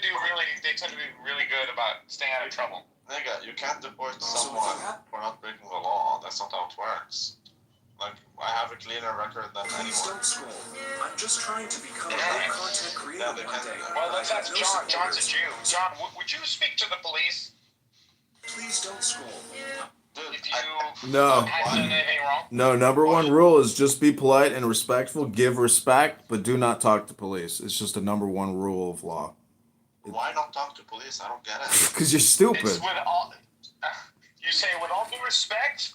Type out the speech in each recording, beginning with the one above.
tend to be really good about staying out of trouble. Nigga, you can't deport someone for not breaking the law. That's not how it works. Like, I have a cleaner record than anyone. Please don't scroll. I'm just trying to become a good content creator one day. Well, let's ask John. John's a Jew. John, would you speak to the police? Please don't scroll. Dude, If you No. had done anything wrong? No, number one rule is just be polite and respectful. Give respect, but do not talk to police. It's just a number one rule of law. why not talk to police? I don't get it. Because you're stupid. It's with all, you say, with all due respect,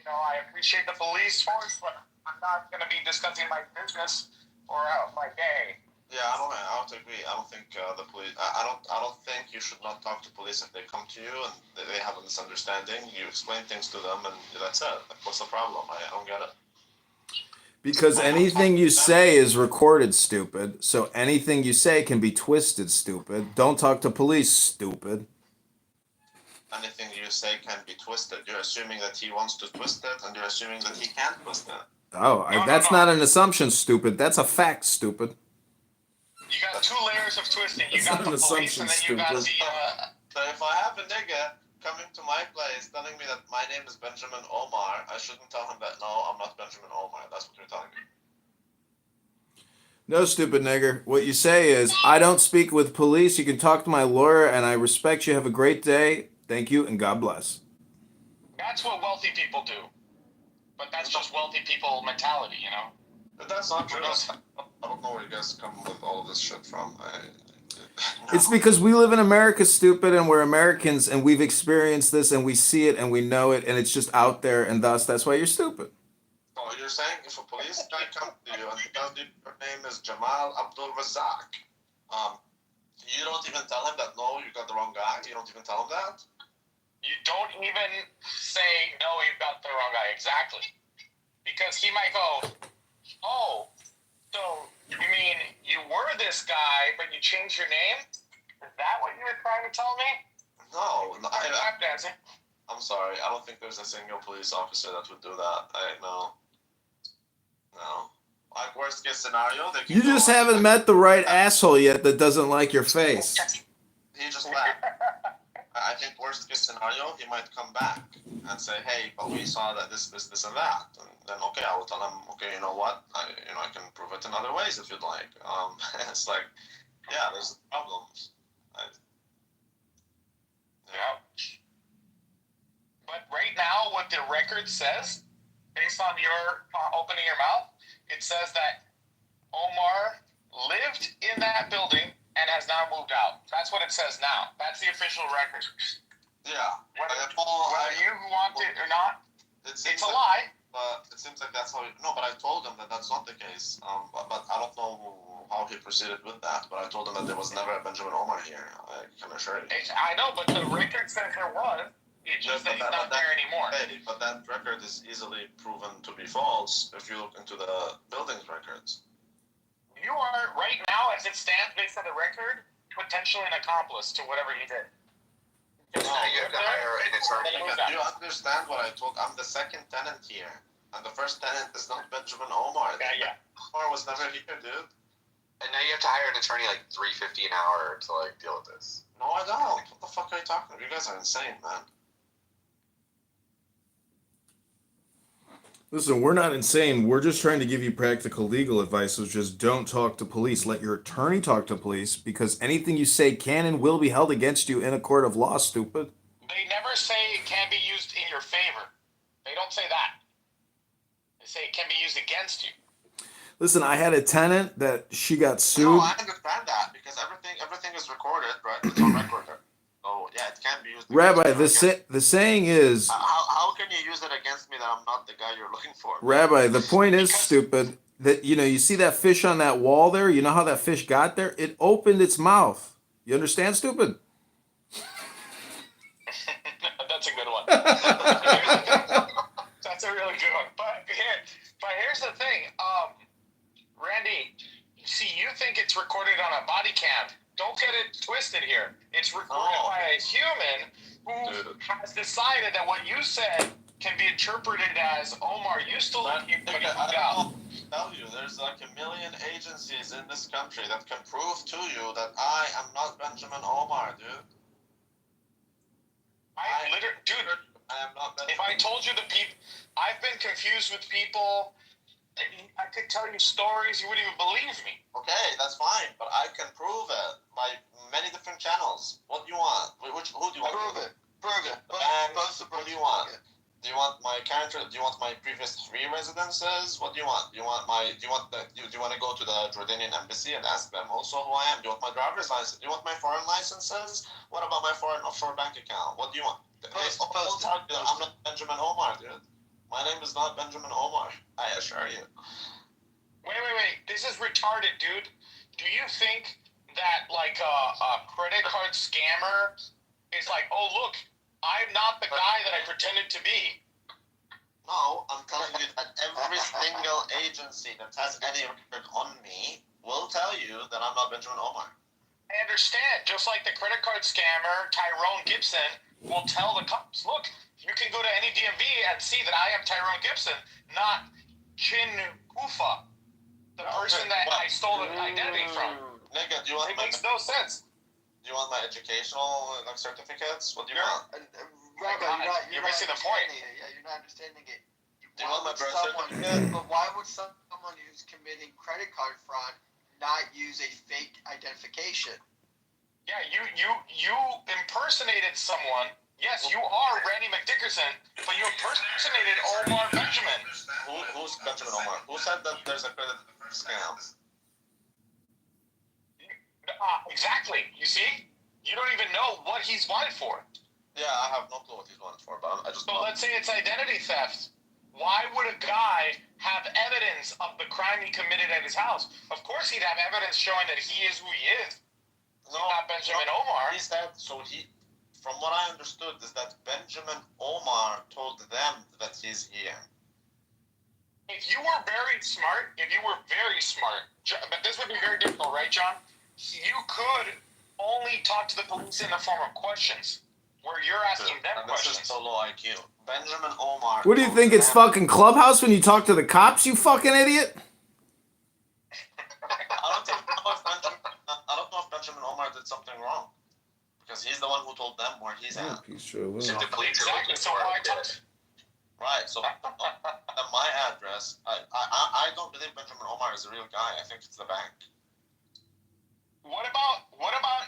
I appreciate the police force, but I'm not going to be discussing my business or my day. Yeah, I don't agree. I don't think the police. I don't think you should not talk to police if they come to you and they have a misunderstanding. You explain things to them, and that's it. Like, what's the problem? I don't get it. Because anything you say is recorded, stupid. So anything you say can be twisted, stupid. Don't talk to police, stupid. Anything you say can be twisted. You're assuming that he wants to twist it, and you're assuming that he can't twist it. Oh, that's not an assumption, stupid. That's a fact, stupid. You got two layers of twisting. You That's got not the an police, assumption, and then you got the. So if I have a nigga coming to my place telling me that my name is Benjamin Omar, I shouldn't tell him that, no, I'm not Benjamin Omar. That's what you're telling me. No, stupid nigger. What you say is, I don't speak with police. You can talk to my lawyer, and I respect you. Have a great day. Thank you, and God bless. That's what wealthy people do. But that's just wealthy people mentality, But that's not true. I don't know where you guys come with all of this shit from. It's because we live in America, stupid, and we're Americans, and we've experienced this, and we see it, and we know it, and it's just out there, and thus, that's why you're stupid. So you're saying if a police guy comes to you and he tells you your name is Jamal Abdul Razak, you don't even tell him that, no, you got the wrong guy? You don't even tell him that? You don't even say, no, you've got the wrong guy. Exactly. Because he might go, oh, so you mean you were this guy, but you changed your name? Is that what you were trying to tell me? No. I'm sorry. I don't think there's a single police officer that would do that. No. Like, worst case scenario, they can You just haven't met the right asshole yet that doesn't like your face. He just left. I think worst case scenario, he might come back and say, hey, but we saw that this, and that. And then, okay, I will tell him, okay, you know what? I can prove it in other ways if you'd like. It's like, yeah, there's problems. Yeah. But right now, what the record says, based on your opening your mouth, it says that Omar lived in that building and has now moved out. That's what it says now. That's the official record. Yeah. Whether you want it or not, it's a lie. But it seems like that's how no, but I told him that that's not the case. But I don't know how he proceeded with that. But I told him that there was never a Benjamin Omar here. I can assure you. I know, but the record says there was. It's just that he's not there anymore. Hey, but that record is easily proven to be false if you look into the building's records. You are, right now, as it stands, based on the record, potentially an accomplice to whatever he did. No, you have to hire an attorney. Do you understand what I told? I'm the second tenant here. And the first tenant is not Benjamin Omar. Yeah. Omar was never here, dude. And now you have to hire an attorney like $350 an hour to deal with this. No, I don't. What the fuck are you talking about? You guys are insane, man. Listen, we're not insane. We're just trying to give you practical legal advice. So just don't talk to police. Let your attorney talk to police, because anything you say can and will be held against you in a court of law, stupid. They never say it can be used in your favor. They don't say that. They say it can be used against you. Listen, I had a tenant that she got sued. No, I understand that, because everything is recorded, right? It's on record. So, yeah, it can be used. Rabbi, the saying is... How can you use it against me that I'm not the guy you're looking for? Rabbi, the point is, stupid, that, you see that fish on that wall there? You know how that fish got there? It opened its mouth. You understand, stupid? That's a good one. That's a really good one. But here's the thing. Randy, see, you think it's recorded on a body cam. Don't get it twisted here. It's recorded by a human who has decided that what you said can be interpreted as Omar used to love you, but he moved out. tell you, there's like a million agencies in this country that can prove to you that I am not Benjamin Omar, dude. Dude, I am not if I Benjamin. told you I've been confused with people. I could tell you stories, you wouldn't even believe me. Okay, that's fine, but I can prove it by many different channels. What do you want? Who do you want? Prove it. Prove it. And what do you want? Do you want my character? Do you want my previous 3 residences? What do you want? Do you want to go to the Jordanian embassy and ask them also who I am? Do you want my driver's license? Do you want my foreign licenses? What about my foreign offshore bank account? What do you want? I'm not Benjamin Omar, dude. My name is not Benjamin Omar. I assure you. Wait. This is retarded, dude. Do you think that like a credit card scammer is like, oh look, I'm not the guy that I pretended to be? No, I'm telling you that every single agency that has any record on me will tell you that I'm not Benjamin Omar. I understand. Just like the credit card scammer, Tyrone Gibson, will tell the cops, look, you can go to any DMV and see that I am Tyrone Gibson, not Chin Kufa, the person that I stole the identity from. Nigga, do you want It makes no sense. Do you want my educational certificates? What do you want? Rabbi, You're missing the point. Yeah, you're not understanding it. Do you want my birth certificate? But why would someone who's committing credit card fraud not use a fake identification? Yeah, you impersonated someone. Yes, you are Randy McDickerson, but you impersonated Omar Benjamin. Who's Benjamin Omar? Who said that there's a credit scam? Exactly. You see? You don't even know what he's wanted for. Yeah, I have no clue what he's wanted for, but I just So know. let's say it's identity theft. Why would a guy have evidence of the crime he committed at his house? Of course he'd have evidence showing that he is who he is. Not Benjamin Omar. He said, from what I understood, is that Benjamin Omar told them that he's here. If you were very smart, but this would be very difficult, right, John? You could only talk to the police in the form of questions, where you're asking them And this questions. is so low IQ. Benjamin Omar. What do you told think? It's them- fucking Clubhouse when you talk to the cops, you fucking idiot? I don't know if Benjamin Omar did something wrong, because he's the one who told them where he's at. If the police are looking So for why it, talk? Right. So at my address, I don't believe Benjamin Omar is a real guy. I think it's the bank. What about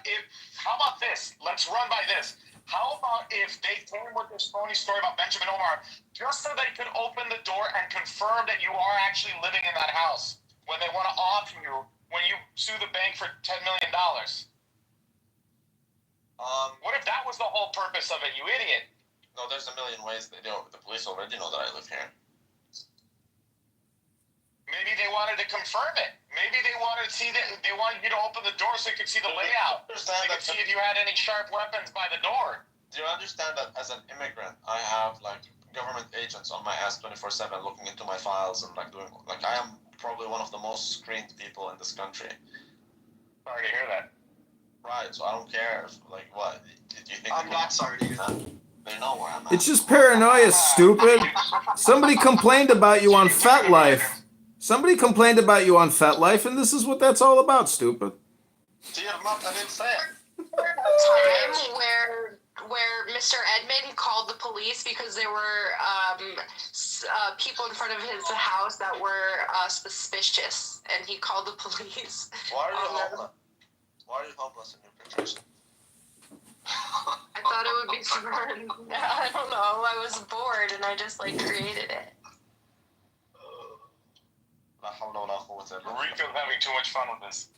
if? How about this? Let's run by this. How about if they came with this phony story about Benjamin Omar just so they could open the door and confirm that you are actually living in that house when they want to off you when you sue the bank for $10 million? What if that was the whole purpose of it, you idiot? No, there's a million ways they do. The police already know that I live here. Maybe they wanted to confirm it. Maybe they wanted to see that they wanted you to open the door so you could see the layout. They could see if you had any sharp weapons by the door. Do you understand that as an immigrant, I have like government agents on my ass 24/7 looking into my files and doing I am probably one of the most screened people in this country. Sorry to hear that. Right, so I don't care. What? Do you think I'm not sorry to hear that. they know where I'm at? It's just paranoia, stupid. Somebody complained about you on FetLife. Somebody complained about you on FetLife, and this is what that's all about, stupid. I didn't say it. Time where Mr. Edmond called the police because there were people in front of his house that were suspicious, and he called the police. Why are you homeless? Why are you homeless in your pictures? I thought it would be fun. I don't know. I was bored, and I just created it. Rico's having too much fun with this.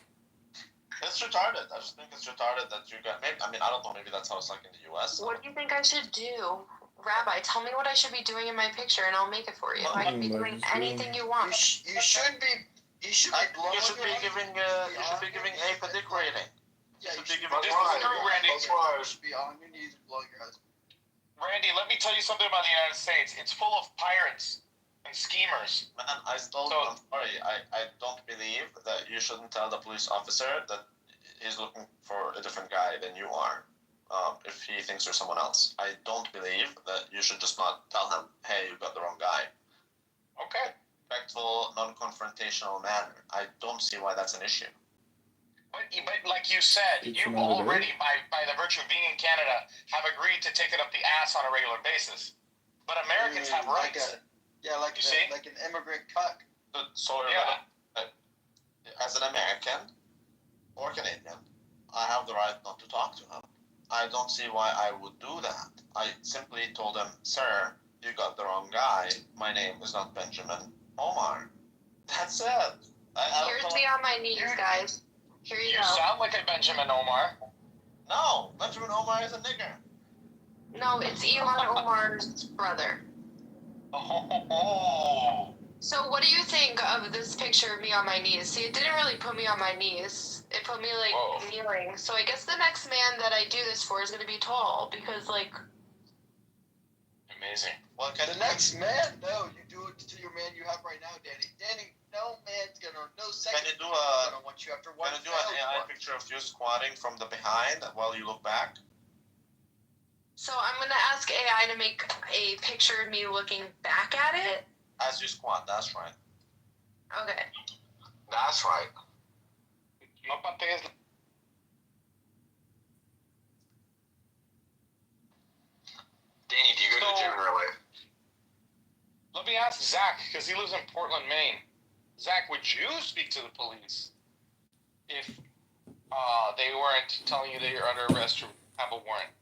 It's retarded. I just think it's retarded that you got. I mean, I don't know. Maybe that's how it's like in the U.S. What do you think I should do? Rabbi, tell me what I should be doing in my picture, and I'll make it for you. I can be doing anything you want. You should be. You should be blowing. You should be giving. You should be giving a for dick rating. Yeah, you should be should giving. This is true, Randy. You should be on your knees and blowing your husband. Randy, let me tell you something about the United States. It's full of pirates and schemers. Man, I'm sorry. I don't believe that you shouldn't tell the police officer that he's looking for a different guy than you are. If he thinks you're someone else, I don't believe that you should just not tell him, hey, you got the wrong guy. Okay. respectful, non-confrontational manner. I don't see why that's an issue. But like you said, It's you another day. already, by the virtue of being in Canada, have agreed to take it up the ass on a regular basis. But Americans have Like rights. like You see? like an immigrant cuck. So Yeah. as an American or Canadian, I have the right not to talk to him. I don't see why I would do that. I simply told him, sir, you got the wrong guy. My name is not Benjamin Omar. That's it. I Here's don't me on my knees, guys. Here you You go. sound like a Benjamin Omar. No, Benjamin Omar is a nigger. No, it's Elon Omar's brother. Oh. So what do you think of this picture of me on my knees? See, it didn't really put me on my knees. It put me like Whoa. kneeling. So I guess the next man that I do this for is gonna be tall because like Amazing. Well, The next man? No, you do it to your man you have right now, Danny. Danny, no man's gonna, no sex Can you do man's a gonna want you after one can you do an failed AI one. picture of you squatting from the behind while you look back? so I'm gonna ask AI to make a picture of me looking back at it. As you squat, that's right. Okay. That's right. No pates. Danny, do you go to the gym in real life? Let me ask Zach, because he lives in Portland, Maine. Zach, would you speak to the police if they weren't telling you that you're under arrest or have a warrant?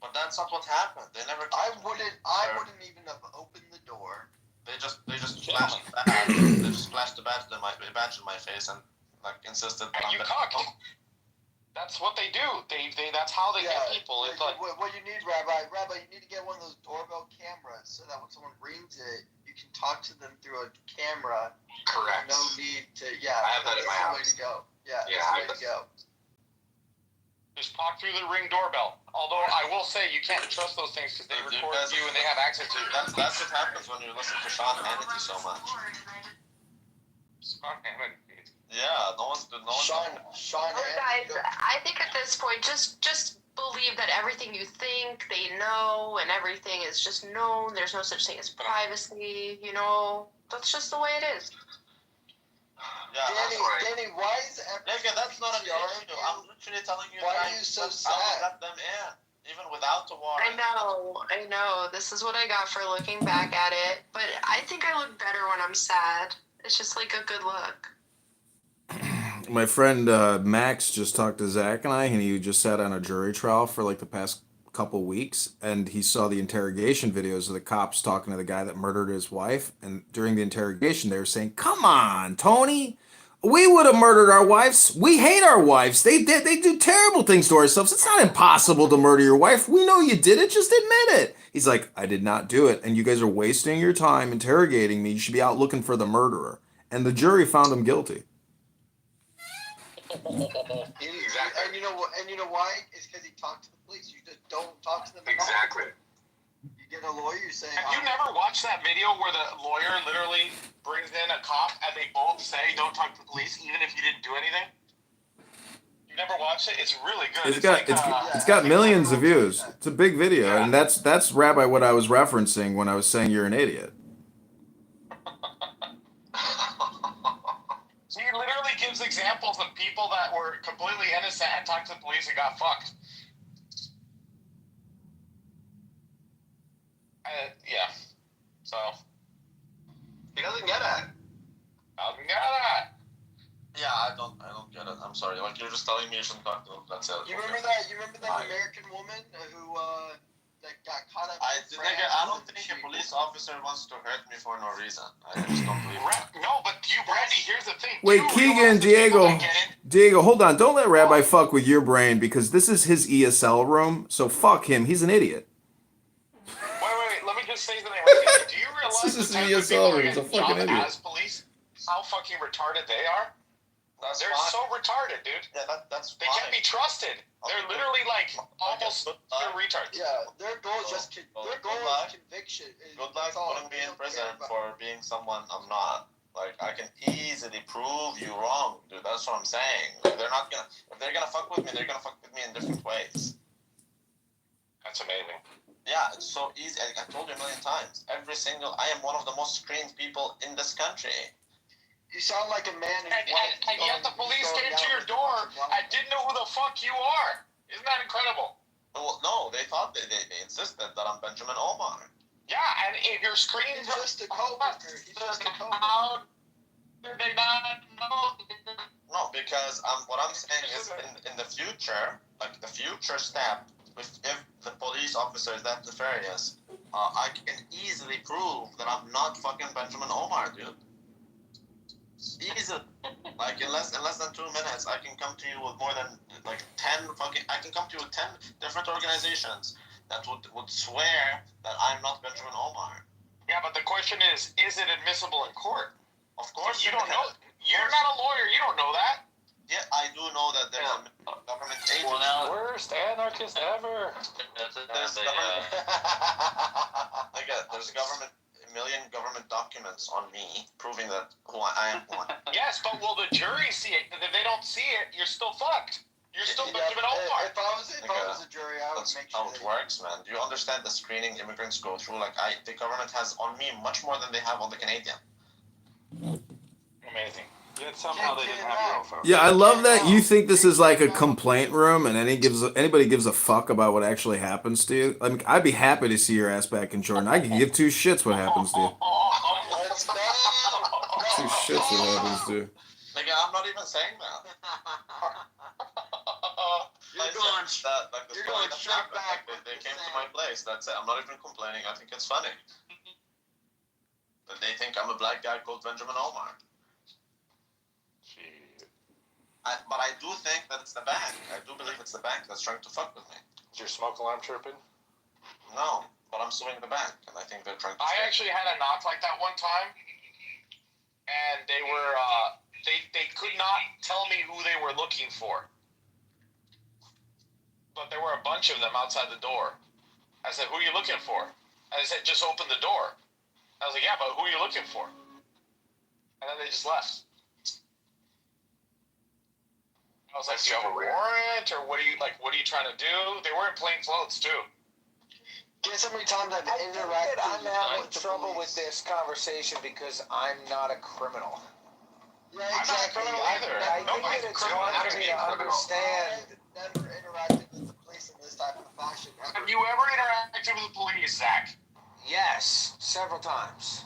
But that's not what happened. They never. I talked to me, I sir. wouldn't even have opened the door. They just Yeah. flashed the badge. They just flashed the badge in my face and like insisted. And on you the- cocked. That's what they do. They that's how they get people. It's like, what you need, Rabbi, you need to get one of those doorbell cameras so that when someone rings it, you can talk to them through a camera. Correct. No need to, I have that in my that's the way house. to go. Yeah, Yeah, that's the way to go. just talk through the Ring doorbell. Although I will say you can't trust those things because they Dude, record that's- you and they have access to you. That's what happens when you listen to Sean Hannity so much. Yeah, no one's. Sean, Look, guys, I think at this point, just believe that everything you think they know and everything is just known. There's no such thing as privacy. You know, that's just the way it is. Yeah, Danny, why is everything? Nigga, that's not an issue. I'm literally telling you. Why that are you so I will sad? let them in, even without the warrant. I know. This is what I got for looking back at it. But I think I look better when I'm sad. It's just like a good look. My friend Max just talked to Zach and I, and he just sat on a jury trial for like the past couple weeks, and he saw the interrogation videos of the cops talking to the guy that murdered his wife. And during the interrogation, they were saying, "Come on, Tony, we would have murdered our wives. We hate our wives. They do terrible things to ourselves. It's not impossible to murder your wife. We know you did it. Just admit it." He's like, "I did not do it, and you guys are wasting your time interrogating me. You should be out looking for the murderer." And the jury found him guilty. Exactly. And you know what? And you know why? It's because he talked to the police. You just don't talk to them. at all. Exactly. You get a lawyer, you say. Have you never watched that video where the lawyer literally brings in a cop and they both say, "Don't talk to the police, even if you didn't do anything"? You've never watched it? It's really good. It's got millions of views. It's a big video, and that's Rabbi what I was referencing when I was saying you're an idiot. So he literally gives examples of people that were completely innocent and talked to the police and got fucked. Yeah. So, He doesn't get it. I got that. Yeah, I don't get it. I'm sorry. Like, you're just telling me you shouldn't talk to them. That's it. You remember that? You remember that American woman who that got caught up? I don't think a police officer wants to hurt me for no reason. I just don't believe that. No, but you, Randy, here's the thing. Wait, You Keegan, realize the people Diego, that get in- Diego, hold on. Don't let Rabbi fuck with your brain because this is his ESL room. So fuck him. He's an idiot. Wait. Let me just say something. Right. Do you realize This is the type the of people ESL that room. He's a get fucking job idiot. as police, how fucking retarded they are? That's They're fine. so retarded, dude. Yeah, that's They fine. can't be trusted. They're literally like almost Good they're luck. retards. Yeah, their goal is just Good their goal luck. is conviction. Good luck That's all. putting me They in don't care prison about- for being someone I'm not. Like, I can easily prove you wrong, dude. That's what I'm saying. Like, if they're gonna fuck with me, they're gonna fuck with me in different ways. That's amazing. Yeah, it's so easy. I told you a million times. I am one of the most screened people in this country. You sound like a man who's And yet the police came to your door and didn't know who the fuck you are. Isn't that incredible? Well, no, they thought they insisted that I'm Benjamin Omar. Yeah, and if your screen He's just a coworker. He's just a coworker. how did they not know? No, because what I'm saying is in the future, like the future step, if the police officer is that nefarious, I can easily prove that I'm not fucking Benjamin Omar, dude. Easily. Like in less than 2 minutes, I can come to you with more than like 10 fucking. I can come to you with 10 different organizations that would swear that I'm not Benjamin Omar. Yeah, but the question is it admissible in court? Of course, You don't know. You're not a lawyer. You don't know that. Yeah, I do know that there's a government agency. Well, now, Worst anarchist ever. There's a million government documents on me proving that I am who I am. Yes, but will the jury see it? If they don't see it, you're still fucked. You're still Benjamin Omar. If I was a jury, I would That's make how sure it works, man. Do you understand the screening immigrants go through? Like the government has on me much more than they have on the Canadian. Amazing. Yet somehow they didn't have your phone. Yeah, I love that you think this is like a complaint room and anybody gives a fuck about what actually happens to you. I mean, I'd be happy to see your ass back in Jordan. I could give two shits what happens to you. Let's go. Two shits what happens to you. Like I'm not even saying that. You're going straight back. They came to my place. That's it. I'm not even complaining. I think it's funny. But they think I'm a black guy called Benjamin Omar. But I do think that it's the bank. I do believe it's the bank that's trying to fuck with me. Is your smoke alarm chirping? No, but I'm suing the bank, and I think they're trying to. I actually had a knock like that one time, and they were they could not tell me who they were looking for, but there were a bunch of them outside the door. I said, "Who are you looking for?" And they said, "Just open the door." I was like, "Yeah, but who are you looking for?" And then they just left. I was like, "Do you have a warrant, or what are you like? What are you trying to do?" They were in plain clothes too. Guess how many times I've I think interacted that I'm having with the trouble with police. this conversation because I'm not a criminal. Yeah, I'm not a exactly. criminal either. I think Nobody's that a it's criminal. hard How for to me be a to criminal. understand. I've never interacted with the police in this type of fashion. Have you ever interacted with the police, Zach? Yes, several times.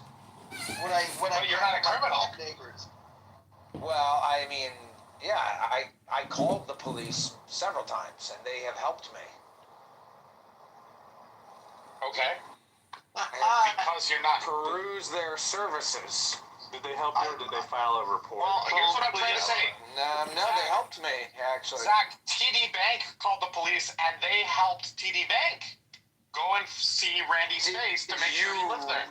When I But you're not a my criminal. black neighbors. Well, I mean, yeah, I called the police several times and they have helped me. Okay. Because you're not. Peruse their services. Did they help you or did they file a report? Well, here's what I'm trying to say. No, they helped me actually. Zach, TD Bank called the police, and they helped TD Bank go and see Randy's face to make sure he lived there.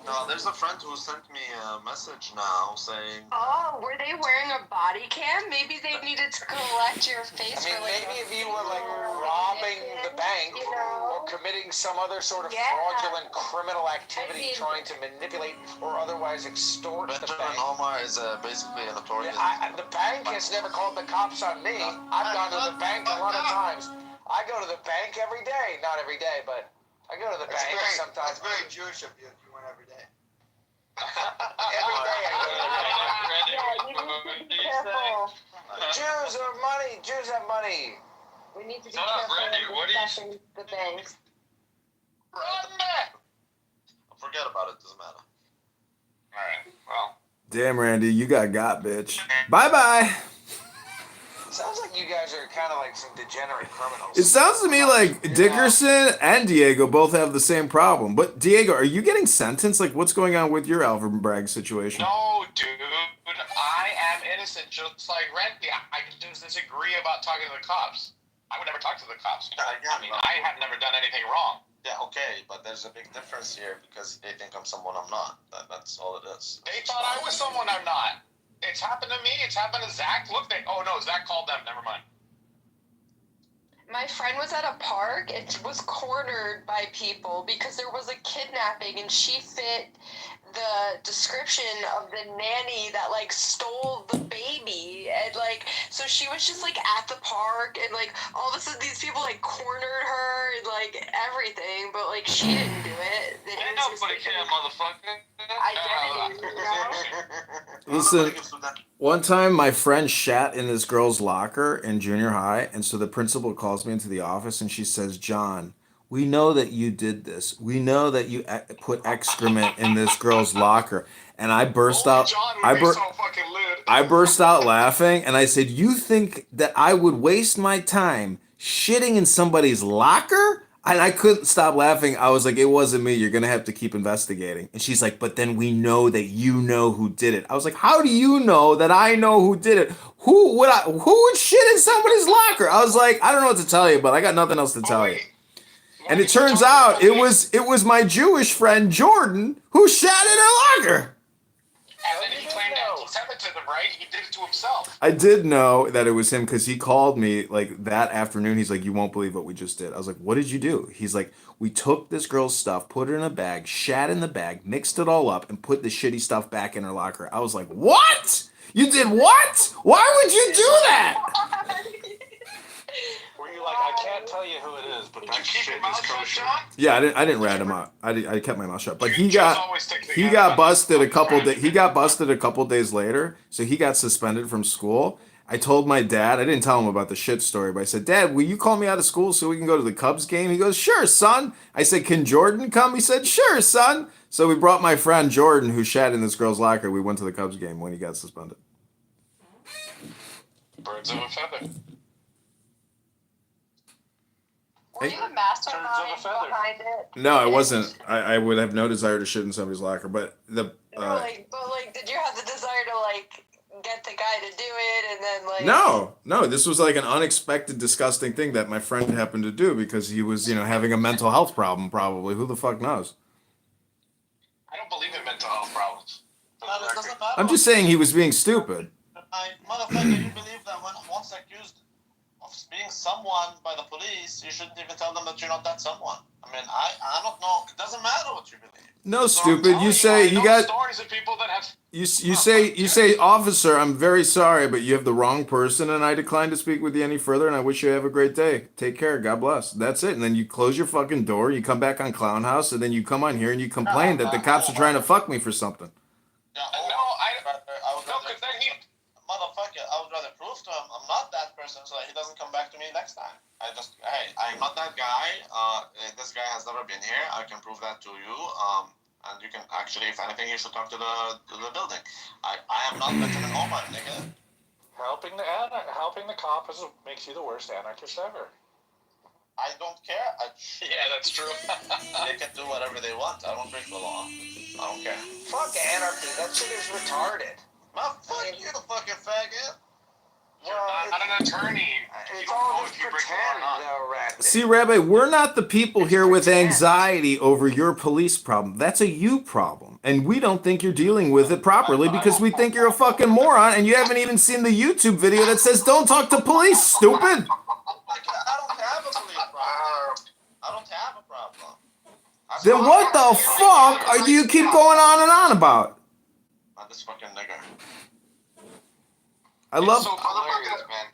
No, there's a friend who sent me a message now saying. Oh, were they wearing a body cam? Maybe they needed to collect your face. I mean, for like maybe if you were like robbing the bank you know? or committing some other sort of Yeah. fraudulent criminal activity, I mean- trying to manipulate or otherwise extort the Benjamin bank. Omar is basically a notorious. The bank has never called the cops on me. I've gone to the bank a lot of times. I go to the bank every day. Not every day, but I go to the bank sometimes. That's very Jewish of you if you went every day. Every day I go to the bank. Yeah, you need to be careful. Jews have money. Jews have money. We need to be Shut up, careful Randy. in What do you- discussing the banks. Run back! Forget about it. Doesn't matter. All right. Well, Damn, Randy, you got, bitch. Bye bye. Sounds like you guys are kind of like some degenerate criminals. It sounds to me like Dickerson and Diego both have the same problem. But Diego, are you getting sentenced? Like, what's going on with your Alvin Bragg situation? no, dude. I am innocent, just like Randy. I just disagree about talking to the cops. I would never talk to the cops. I mean, I have never done anything wrong. Yeah, okay, but there's a big difference here because they think I'm someone I'm not. That's all it is. They thought I was someone I'm not. It's happened to me. It's happened to Zach. Look, oh no, Zach called them. Never mind. My friend was at a park and was cornered by people because there was a kidnapping and she fit the description of the nanny that like stole the baby, and like So she was just like at the park, and like all of a sudden these people like cornered her and like everything, but like she didn't do it. It Ain't was just, nobody like, care, motherfucker. identity, you know? Listen, one time my friend shat in this girl's locker in junior high, and so the principal calls me into the office and she says, John, we know that you did this. We know that you put excrement in this girl's locker. And I burst Only out. John would I be bur- so fucking lit. I burst out laughing and I said, you think that I would waste my time shitting in somebody's locker? And I couldn't stop laughing. I was like, it wasn't me. You're going to have to keep investigating. And she's like, but then we know that you know who did it. I was like, how do you know that I know who did it? Who would shit in somebody's locker? I was like, I don't know what to tell you, but I got nothing else to tell you. And it turns out it was my Jewish friend Jordan who shat in her locker. And then he claimed anti-Semitism, right? He did it to himself. I did know that it was him because he called me like that afternoon. He's like, you won't believe what we just did. I was like, what did you do? He's like, we took this girl's stuff, put it in a bag, shat in the bag, mixed it all up, and put the shitty stuff back in her locker. I was like, what? You did what? Why would you do that? Were you like, I can't tell you who it is, but Did you that keep shit your mouth is shut, kosher. John? Yeah, I didn't rat him out. I kept my mouth shut. But he Jews got always stick he together. got busted a couple he got busted a couple days later, so he got suspended from school. I told my dad, I didn't tell him about the shit story, but I said, Dad, will you call me out of school so we can go to the Cubs game? He goes, sure, son. I said, can Jordan come? He said, sure, son. So we brought my friend Jordan, who shat in this girl's locker. We went to the Cubs game when he got suspended. Birds of a feather. Were you the Turns mastermind of a feather. behind it? No, I wasn't. I would have no desire to shit in somebody's locker, but the Did you have the desire to like get the guy to do it, and then like? no, this was like an unexpected, disgusting thing that my friend happened to do because he was, having a mental health problem. Probably, who the fuck knows? I don't believe in mental health problems. For the Well, it record. doesn't matter. I'm just saying he was being stupid. Motherfucker, you believe that when once accused of being someone by the police, you shouldn't even tell them that you're not that someone. I mean, I don't know. It doesn't matter what you believe. No, So I'm stupid. telling You say I you know got stories of people that have. you say officer, I'm very sorry, but you have the wrong person, and I decline to speak with you any further. And I wish you have a great day. Take care. God bless. That's it. And then you close your fucking door. You come back on Clown House, and then you come on here and you complain that the cops are trying to fuck me for something. Yeah, No, I would no, rather 'cause then he. motherfucker, I would rather prove to him I'm not that person so that he doesn't come back to me next time. Hey, I'm not that guy. This guy has never been here. I can prove that to you. And you can actually, if anything, you should talk to the building. I am not Benjamin Omar, nigga. Helping the cop makes you the worst anarchist ever. I don't care. Yeah, that's true. They can do whatever they want. I don't break the law. I don't care. Fuck anarchy. That shit is retarded. Well, fuck you, fucking faggot. You're not an attorney. You It's don't all know just if you break the law or pretend, not. though, Rat. See, Rabbi, we're not the people here with pretend. anxiety over your police problem. That's a you problem. And we don't think you're dealing with it properly because we think you're a fucking moron and you haven't even seen the YouTube video that says don't talk to police, stupid. I don't have a police problem. I don't have a problem. Then what the fuck do you keep going on and on about? Not this fucking nigger. I love It's so hilarious, man.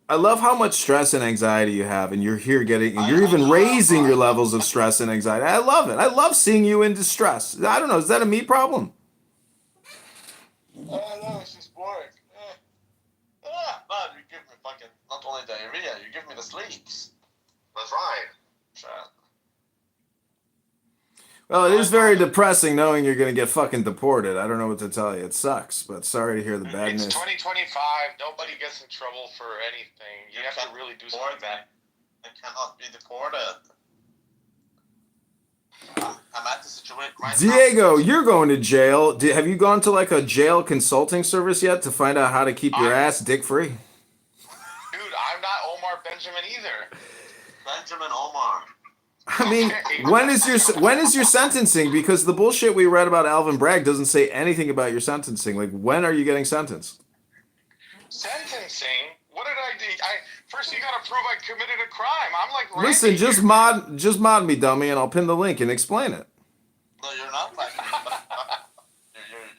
I love how much stress and anxiety you have, and you're here you're even raising your levels of stress and anxiety. I love it. I love seeing you in distress. I don't know, is that a me problem? Oh no, it's just boring. Man, you give me fucking not only diarrhea, you give me the sleeps. That's right. Shit. Well, it is very depressing knowing you're gonna get fucking deported. I don't know what to tell you. It sucks, but sorry to hear the bad It's news. 2025. Nobody gets in trouble for anything. You have to really do something bad. I cannot be deported. I'm at the situation right Diego, you're going to jail. Have you gone to like a jail consulting service yet to find out how to keep your ass dick free? Dude, I'm not Omar Benjamin either. now. Benjamin Omar. I mean, when is your sentencing? Because the bullshit we read about Alvin Bragg doesn't say anything about your sentencing. Like, when are you getting sentenced? Sentencing? What did I do? First, you gotta prove I committed a crime. I'm like, Randy Listen, just mod me, dummy, and I'll pin the link and explain it. No, you're not like me.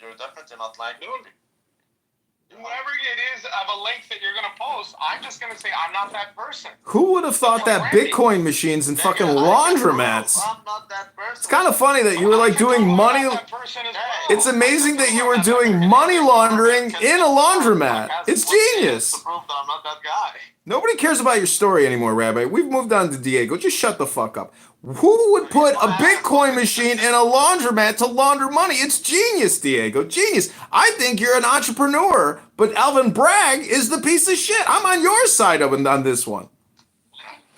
You're definitely not like me. Dude, whoever it is of a link that you're gonna post, I'm just gonna say I'm not that person. Who would have thought that Bitcoin machines and fucking laundromats? I'm not that person. It's kind of funny that you were like doing money. That person as well. It's amazing that you were doing money laundering in a laundromat. It's genius. To prove that I'm not that guy. Nobody cares about your story anymore, Rabbi. We've moved on to Diego. Just shut the fuck up. Who would put a Bitcoin machine in a laundromat to launder money? It's genius, Diego. Genius. I think you're an entrepreneur, but Alvin Bragg is the piece of shit. I'm on your side of it on this one.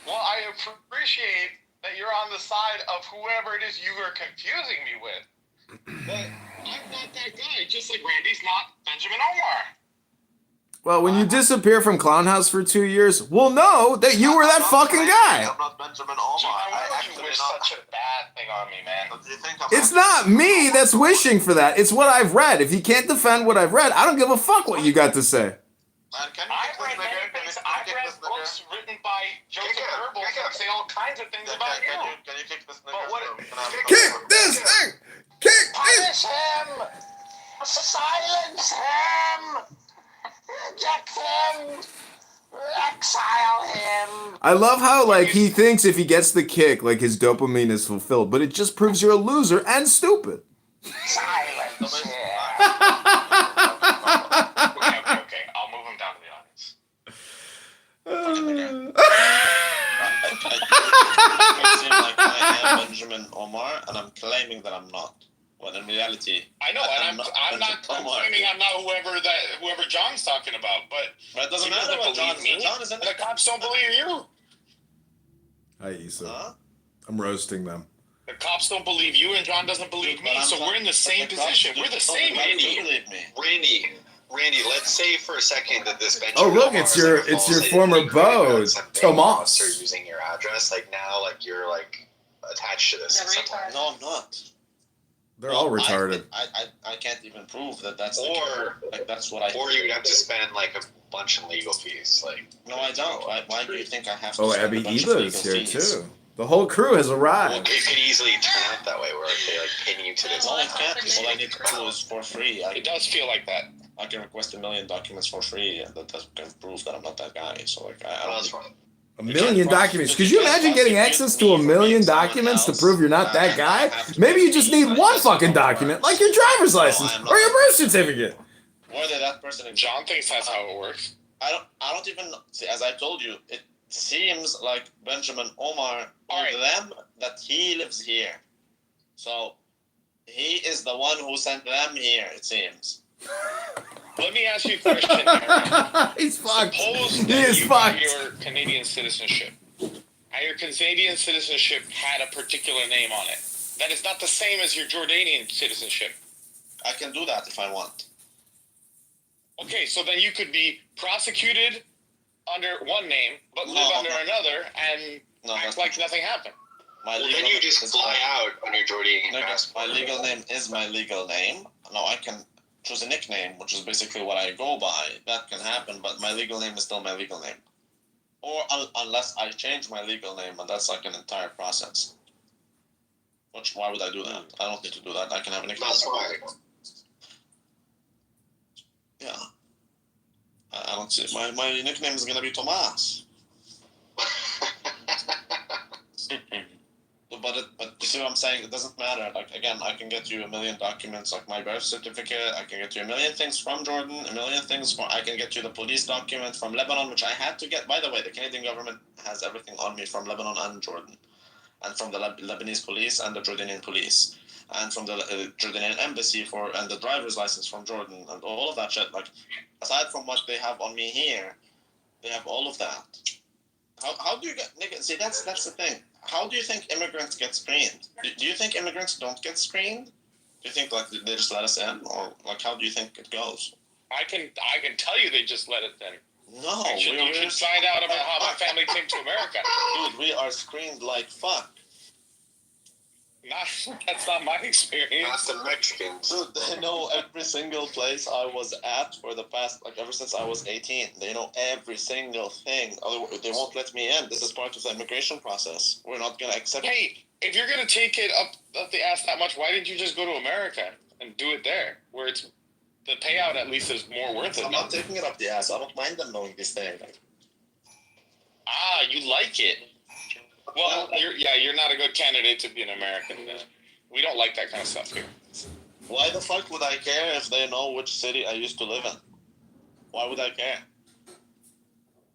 Well, I appreciate that you're on the side of whoever it is you are confusing me with. But I'm not that guy, just like Randy's not Benjamin Omar. Well, when you disappear from Clown House for 2 years, we'll know that you were that fucking guy. I'm not Benjamin Omar. John, why I would actually you wish not. such a bad thing on me, man? Do you think I'm It's not me that's wishing for that. It's what I've read. If you can't defend what I've read, I don't give a fuck what you got to say. Man, can you I've kick read this many nigga? Can things. you I've kick read this nigga? books written by Joseph Goebbels that say all kinds of things about you. Can you kick this nigga? But what- So we can have a Kick conversation? this thing! Kick this! Punish him! Silence him! Eject him! Exile him! I love how, like, he thinks if he gets the kick, like, his dopamine is fulfilled, but it just proves you're a loser and stupid. Silence him! Okay. I'll move him down to the audience. I seem like I am Benjamin Omar, and I'm claiming that I'm not. When in reality, I know, and I'm not claiming I'm not whoever John's talking about, but it doesn't he matter what John believe me. John is in The cops don't believe you. Hi, Issa. Huh? I'm roasting them. The cops don't believe you, and John doesn't believe me. So we're in the same But the cops position. We're the don't same believe entity. me. Randy, let's say for a second that this Benjamin Oh, look, Omar it's is your- like a it's false your former identity, beau, created something, Tomas. They're using your address. Like now, like you're like attached to this. in some way. No, I'm not. They're all retarded. I can't even prove that that's the Or- case. Like that's what I. Or you'd have to spend like a bunch in legal fees. Like No, I don't. Why do you think I have to? Oh, spend Abby a bunch of Eva legal is here, fees? too. The whole crew has well, arrived. it could easily turn out that way, where they like pin you to this. No, I can't. All I need to do is for free. It does feel like that. I can request 1 million documents for free, and that can prove that I'm not that guy. So like, I Well, don't. that's fine. A million documents. Could you imagine getting access to 1 million documents to prove you're not that guy? Maybe you just need one fucking document, like your driver's license or your birth certificate. Whether that person in John thinks that's how it works. I don't even see. As I told you, it seems like Benjamin Omar told them that he lives here. So he is the one who sent them here. It seems. Let me ask you a question, Aaron. He's fucked. Suppose He that is you got fucked. your Canadian citizenship, and your Canadian citizenship had a particular name on it. That is not the same as your Jordanian citizenship. I can do that if I want. Okay, so then you could be prosecuted under one name, but live No. under another, and No, act that's like nothing happened. my Well, legal then you name just is fly out on your Jordanian my passport. legal name is my legal name. No, I can choose a nickname, which is basically what I go by. That can happen, but my legal name is still my legal name. Or unless I change my legal name, and that's like an entire process. Why would I do that? I don't need to do that. I can have a nickname. That's fine. Yeah. I don't see. My nickname is gonna be Tomas. But you see what I'm saying? It doesn't matter. Like again, I can get you 1 million documents, like my birth certificate. I can get you 1 million things from Jordan, 1 million things from. I can get you the police document from Lebanon, which I had to get. By the way, the Canadian government has everything on me from Lebanon and Jordan, and from the Lebanese police and the Jordanian police, and from the Jordanian embassy and the driver's license from Jordan and all of that shit. Like aside from what they have on me here, they have all of that. How do you get nigga? See, that's the thing. How do you think immigrants get screened? Do you think immigrants don't get screened? Do you think like they just let us in, or like how do you think it goes? I can tell you they just let it in. No, You should find out about how my family came to America. Dude, we are screened like fuck. That's not my Not experience. the Mexicans. Dude, they know every single place I was at for the past, like ever since I was 18. They know every single thing. Otherwise, they won't let me in. This is part of the immigration process. We're not gonna accept. Hey, if you're gonna take it up the ass that much, why didn't you just go to America and do it there, where it's the payout at least is more worth it. I'm not taking it up the ass. I don't mind them knowing this thing. You like it. Well, you're not a good candidate to be an American. We don't like that kind of stuff here. Why the fuck would I care if they know which city I used to live in? Why would I care?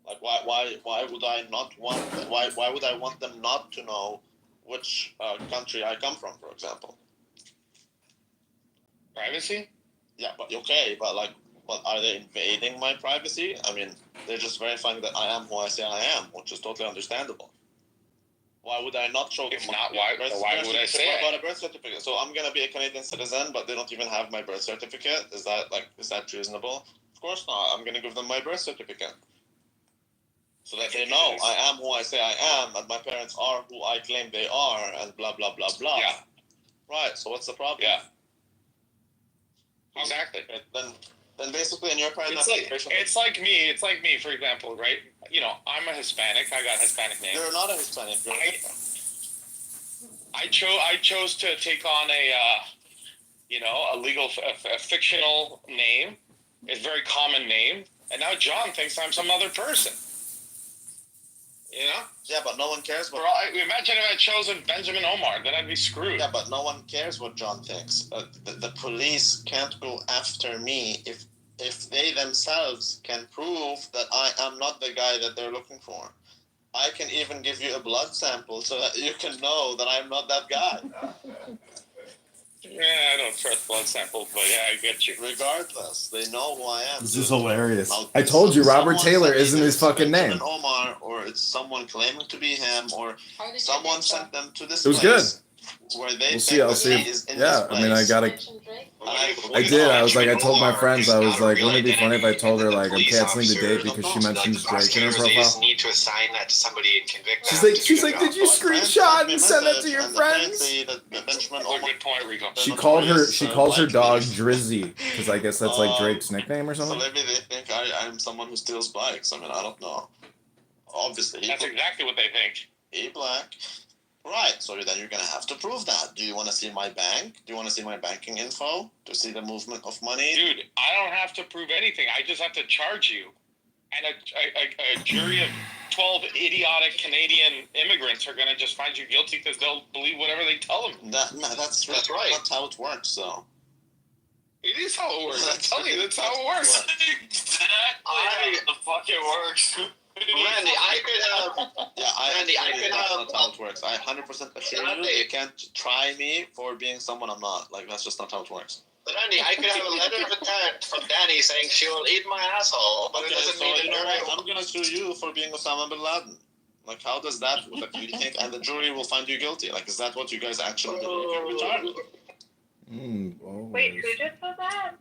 Like, why would I not want? Why would I want them not to know which country I come from, for example? Privacy? Yeah, but okay, but like, but are they invading my privacy? I mean, they're just verifying that I am who I say I am, which is totally understandable. Why would I not show them? If not, why would I say it? About a birth certificate. So I'm gonna be a Canadian citizen, but they don't even have my birth certificate. Is that reasonable? Of course not. I'm gonna give them my birth certificate, so that they know I am who I say I am, and my parents are who I claim they are, and blah blah blah blah. Yeah. Right. So what's the problem? Yeah. Exactly. Then basically in your parent application, It's like me, for example, right? You know, I'm a Hispanic. I got a Hispanic name. you're not a Hispanic. You're I chose to take on a legal, a fictional name, a very common name, and now John thinks I'm some other person. You know? Yeah, but no one cares what. Imagine if I'd chosen Benjamin Omar, then I'd be screwed. Yeah, but no one cares what John thinks. The police can't go after me if they themselves can prove that I am not the guy that they're looking for. I can even give you a blood sample so that you can know that I'm not that guy. Yeah, I don't trust blood samples, but yeah, I get you. Regardless, they know who I am. This is hilarious. Now, I told you, Robert someone Taylor said isn't either his fucking Benjamin name. Omar, or it's someone claiming to be him, or someone sent them to this It was place where they We'll see. think I'll that see. he is in Yeah, this I mean, I place. gotta. I did. I was like, I told my friends, I was like, wouldn't it be funny if I told her like I'm canceling the date because she mentions Drake in her They just profile? need to assign that to somebody and convict them. She's like, did you screenshot and send that to your friends? Benjamin Good Omar. point, Rico. She calls her dog Drizzy because I guess that's like Drake's nickname or So something. maybe they think I'm someone who steals bikes. I mean, I don't know. Obviously, That's exactly what they think. he black. Right, so then you're gonna have to prove that. Do you want to see my bank? Do you want to see my banking info to see the movement of money? Dude, I don't have to prove anything. I just have to charge you. And a jury of 12 idiotic Canadian immigrants are going to just find you guilty because they'll believe whatever they tell them. That's right. That's how it works, though. It is how it works. I'm telling you, that's how it works. Exactly how the fuck it works. Randy, I could have. That's not how it works. I 100% assure you, you can't try me for being someone I'm not. Like, that's just not how it works. Randy, I could have a letter of intent from Danny saying she will eat my asshole, but it doesn't mean you know that what? I'm gonna sue you for being Osama bin Laden. Like, how does that? Like, you think, and the jury will find you guilty? Like, is that what you guys actually believe? You're retarded. Wait, who just said that?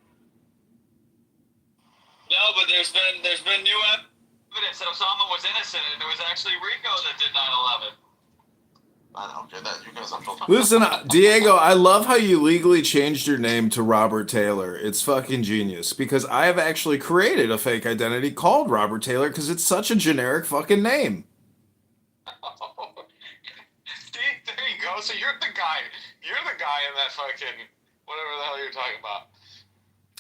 No, but there's been new evidence that Osama was innocent, and it was actually Rico that did 9/11. Okay, that you guys have to. Listen, Diego, I love how you legally changed your name to Robert Taylor. It's fucking genius because I have actually created a fake identity called Robert Taylor because it's such a generic fucking name. See, there you go. So you're the guy in that fucking whatever the hell you're talking about.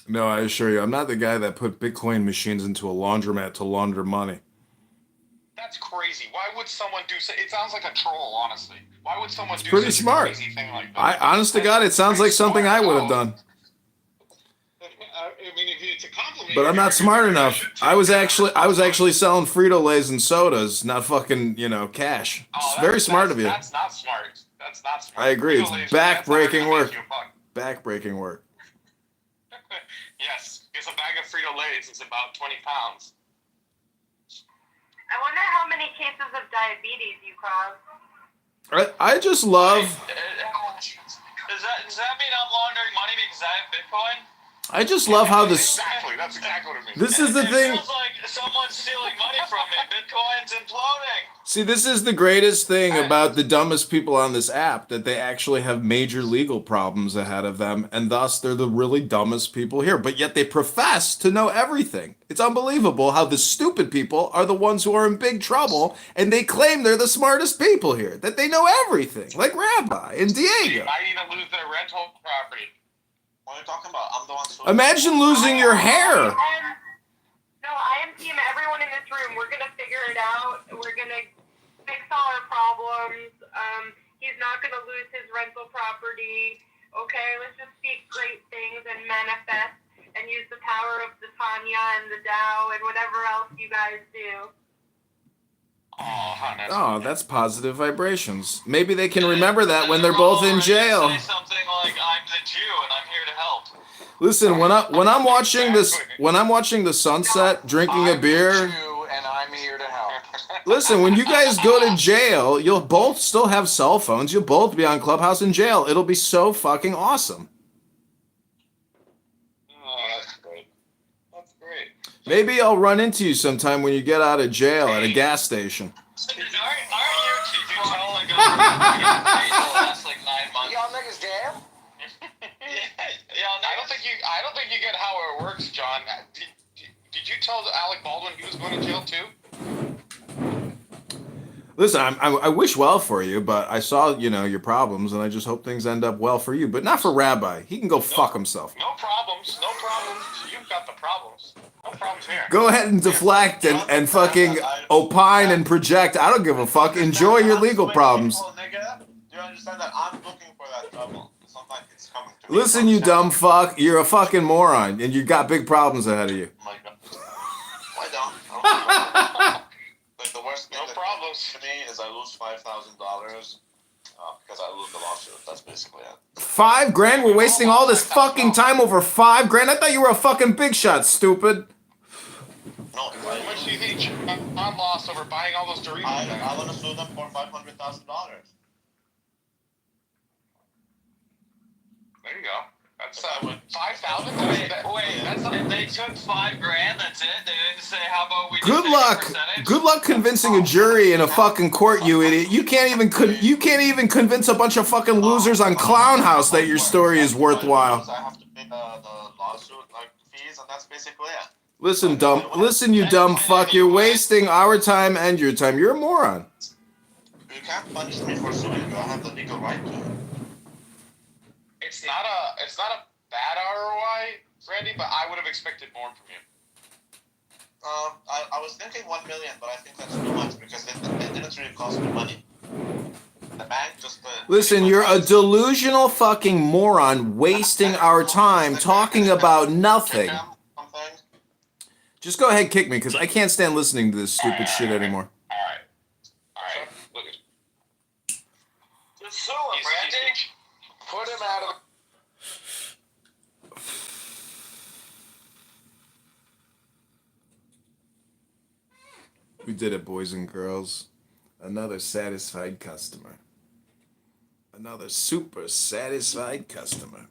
No, I assure you, I'm not the guy that put Bitcoin machines into a laundromat to launder money. That's crazy. Why would someone do so? It sounds like a troll, honestly. Why would someone do pretty such smart. a crazy thing like that? I, honest to God, it sounds like something I would have done. I mean, if it's a compliment. But I'm not smart enough. I was actually selling Frito-Lays and sodas, not fucking, cash. It's very smart of you. That's not smart. That's not smart. I agree. It's Frito-Lays, back-breaking that's not gonna work. make you a buck. Back-breaking work. Yes, because a bag of Frito-Lays is about 20 pounds. I wonder how many cases of diabetes you caused. I just love. Does that mean I'm laundering money because I have Bitcoin? I just love how this. Exactly. That's exactly what it means. This is the It thing. feels like someone's stealing money from me. Bitcoin's imploding. See, this is the greatest thing about the dumbest people on this app, that they actually have major legal problems ahead of them, and thus they're the really dumbest people here. But yet they profess to know everything. It's unbelievable how the stupid people are the ones who are in big trouble, and they claim they're the smartest people here, that they know everything, like Rabbi and They Diego. might even lose their rental property. What are you talking about? I'm the one who. Imagine losing your hair. No, I am team everyone in this room. We're gonna figure it out. We're gonna fix all our problems. He's not gonna lose his rental property. Okay, let's just speak great things and manifest and use the power of the Tanya and the Tao and whatever else you guys do. Oh, that's positive vibrations. Maybe they can remember that when they're both in jail. Say something like, "I'm the Jew and I'm here to help." Listen, when I'm watching the sunset, drinking a beer. You and I'm here to help. Listen, when you guys go to jail, you'll both still have cell phones. You'll both be on Clubhouse in jail. It'll be so fucking awesome. Oh, that's great. That's great. Maybe I'll run into you sometime when you get out of jail at a gas station. Did you tell like the last like 9 months? Y'all niggas jam? I don't think you get how it works, John. Did you tell Alec Baldwin he was going to jail too? Listen, I wish well for you, but I saw, your problems, and I just hope things end up well for you. But not for Rabbi. He can go fuck himself. No problems. No problems. You've got the problems. No problems here. Go ahead and deflect and fucking opine and project. I don't give a fuck. Enjoy your legal problems. Do you understand that I'm looking for that trouble? It's not like it's coming to me. Listen, you dumb fuck. You're a fucking moron, and you got big problems ahead of you. Oh my God. Why don't? Like the worst thing No that problems. to me is I lose $5,000 because I lose the lawsuit. That's basically it. $5,000? We're wasting all this fucking time over $5,000? I thought you were a fucking big shot, stupid. No, How much do you think John lost over buying all those Doritos? I want to sue them for $500,000. There you go. That's 5,000. Wait, that's like, they took $5,000. That's it. They didn't say how about we. Good just take a luck. percentage? Good luck convincing a jury in a fucking court, you idiot. You can't even convince a bunch of fucking losers on Clown House that your story is worthwhile. I have to pay the lawsuit fees, and that's basically it. Listen, you dumb fuck. You're wasting our time and your time. You're a moron. You can't punish me for suing you. I have the legal right to. It's not a bad ROI, Randy, but I would have expected more from you. I was thinking 1 million, but I think that's too much because it didn't really cost me money. The bank just. Listen, you're a delusional fucking moron wasting our time talking about nothing. Just go ahead and kick me because I can't stand listening to this stupid shit anymore. All right. Look at. Just sue him, Randy. Put him out of. We did it, boys and girls. Another satisfied customer. Another super satisfied customer.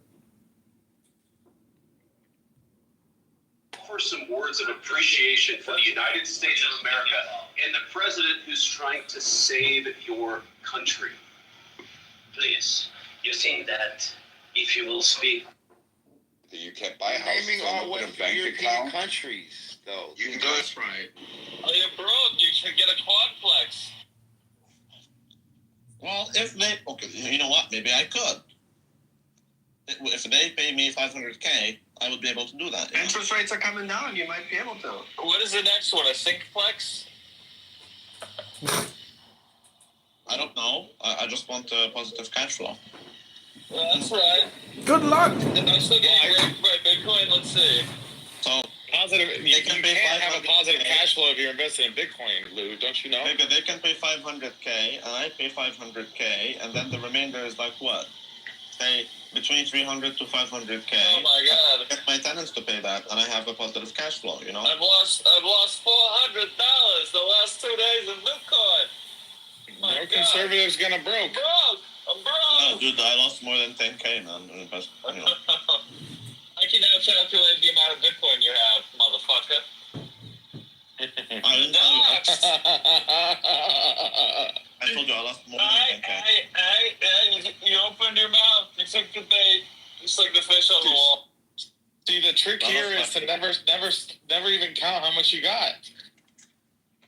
For some words of appreciation for the United States of America and the president who's trying to save your country. Please, you think that if you will speak. You can't buy a house. Naming all open a West bank European account. countries, though. You can do it. Right. Oh, you're broke. You should get a quadplex. Well, if they you know what? Maybe I could. If they pay me $500K, I would be able to do that. Interest rates are coming down. You might be able to. What is the next one? A thinkplex? I don't know. I just want positive cash flow. Well, that's right. Good luck. And I'm still getting raped by Bitcoin. Let's see. So Positive. You can't have a positive cash flow if you're investing in Bitcoin, Lou. Don't you know? maybe they can pay $500K, and I pay $500K, and then the remainder is like what? Say between $300 to $500K. Oh my God! Get my tenants to pay that, and I have a positive cash flow. You know. I've lost $400 the last 2 days of Bitcoin. My No God. conservative's gonna broke. I'm broke. No, dude, I lost more than 10K, man. You know. I can now calculate the amount of Bitcoin you have, motherfucker. I didn't tell you. I told you I lost more than 10K. You opened your mouth. You took the bait. Just like the fish on the wall. See, the trick here is to never even count how much you got.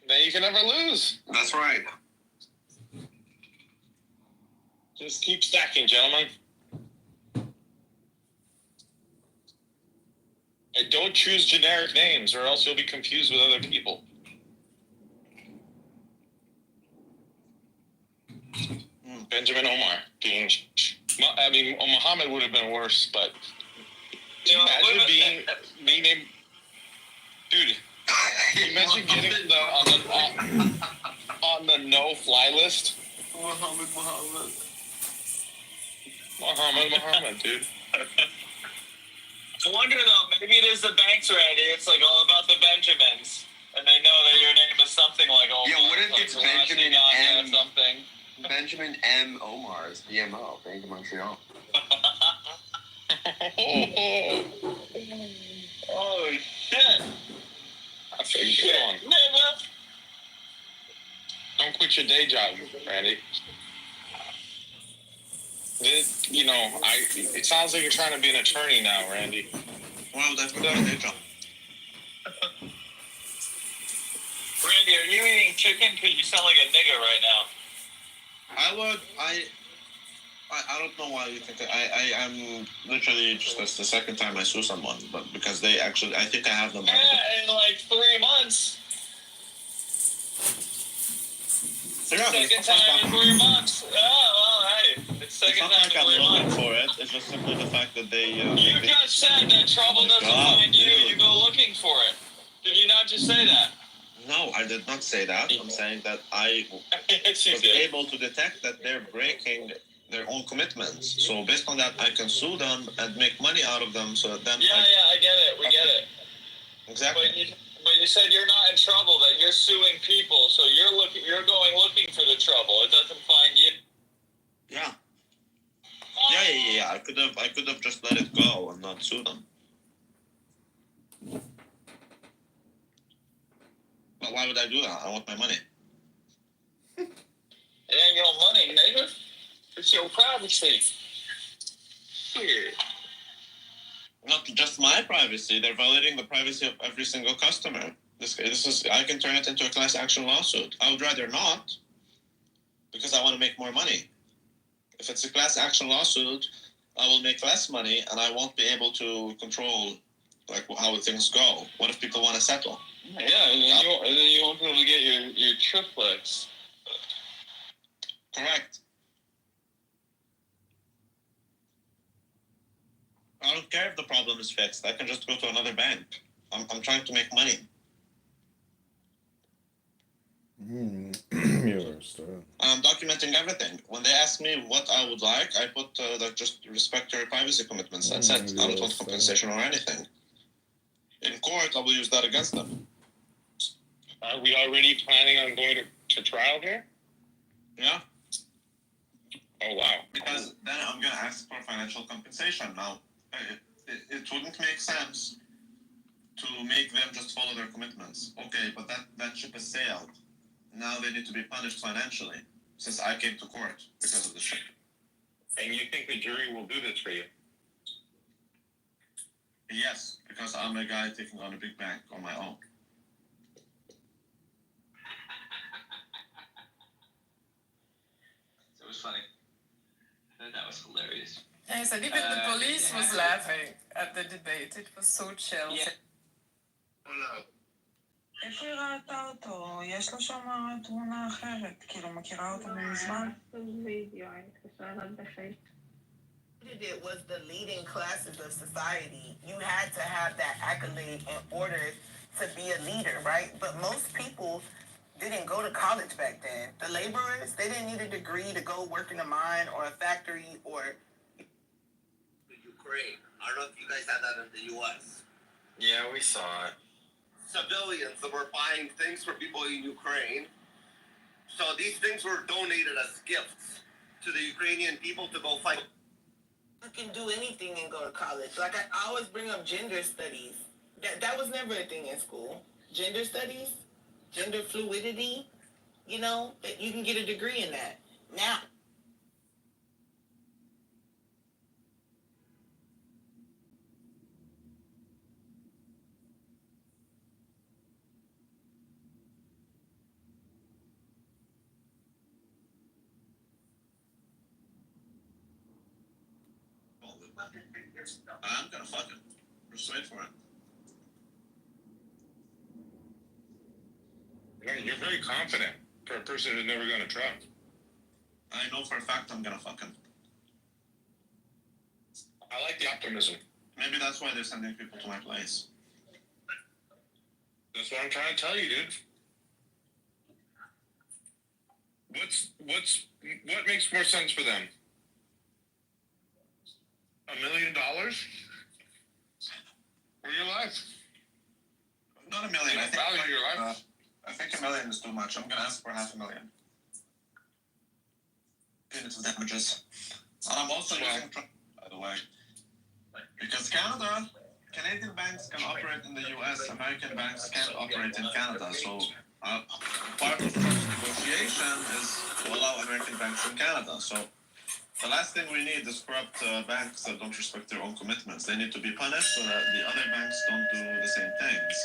Then you can never lose. That's right. Just keep stacking, gentlemen. And don't choose generic names, or else you'll be confused with other people. Benjamin Omar. I mean, Muhammad would have been worse, but imagine being named. Dude, imagine getting on the no-fly list. Muhammad, dude. I wonder though, maybe it is the banks, Randy. It's like all about the Benjamins, and they know that your name is something like Omar. Yeah, what if like it's Benjamin Rashid M. something? Benjamin M. Omar is BMO, Bank of Montreal. Oh shit! That's a good one. Don't quit your day job, Randy. You know, it sounds like you're trying to be an attorney now, Randy. Well, that's my day job. Randy, are you eating chicken? Because you sound like a nigga right now. I don't know why you think that. I'm literally just, that's the second time I sue someone, but because they actually, I think I have them. Yeah, in like 3 months. Second time in 3 months. Oh, well, hey. It's second time in 3 months. I'm looking for it. It's just simply the fact that they. You just said that trouble doesn't find you. You go looking for it. Did you not just say that? No, I did not say that. I'm saying that I yes, was able to detect that they're breaking their own commitments. So based on that, I can sue them and make money out of them. So that then. Yeah, I get it. We get it. Exactly. But you said you're not in trouble. That you're suing people. So you're going looking for the trouble. It doesn't find you. Yeah. Yeah. I could have just let it go and not sue them. But why would I do that? I want my money. It ain't your money, nigga. It's your privacy. Shit. Not just my privacy. They're violating the privacy of every single customer. This is. I can turn it into a class action lawsuit. I would rather not, because I want to make more money. If it's a class action lawsuit, I will make less money, and I won't be able to control like how things go. What if people want to settle? Yeah, and then you won't be able to get your triplets. Correct. I don't care if the problem is fixed. I can just go to another bank. I'm trying to make money. I'm documenting everything. When they ask me what I would like, I put like just respect your privacy commitments. That's it. I don't want compensation or anything. In court, I will use that against them. Are we already planning on going to trial here? Yeah. Oh, wow. Because then I'm going to ask for financial compensation. Now, it wouldn't make sense to make them just follow their commitments. Okay, but that ship has sailed. Now they need to be punished financially since I came to court because of the ship. And you think the jury will do this for you? Yes, because I'm a guy taking on a big bank on my own. It was funny. That was hilarious. I said even the police was laughing at the debate. It was so chill. Yeah. איפה היא ראתה אותו? יש לו שם תמונה אחרת. כאילו, מכירה אותו מזמן? It was the leading classes of society. You had to have that accolade in order to be a leader, right? But most people didn't go to college back then. The laborers, they didn't need a degree to go work in a mine or a factory or... Ukraine. I don't know if you guys had that in the U.S. Yeah, we saw it. Civilians that were buying things for people in Ukraine. So these things were donated as gifts to the Ukrainian people to go fight. You can do anything and go to college. Like, I always bring up gender studies. That was never a thing in school. Gender studies, gender fluidity, you know, that you can get a degree in that. Now. I'm gonna fuck him. Just wait for it. You're very confident for a person who's never gone to Trump. I know for a fact I'm gonna fuck him. I like the optimism. Maybe that's why they're sending people to my place. That's what I'm trying to tell you, dude. What makes more sense for them? $1 million? Or your life? Not $1 million. Value your life. I think $1 million is too much. I'm gonna ask for $500,000. Punitive damages. And I'm also using Trump, by the way. Because Canadian banks can operate in the US, American banks can't operate in Canada. So part of Trump's negotiation is to allow American banks in Canada. So the last thing we need is corrupt banks that don't respect their own commitments. They need to be punished so that the other banks don't do the same things.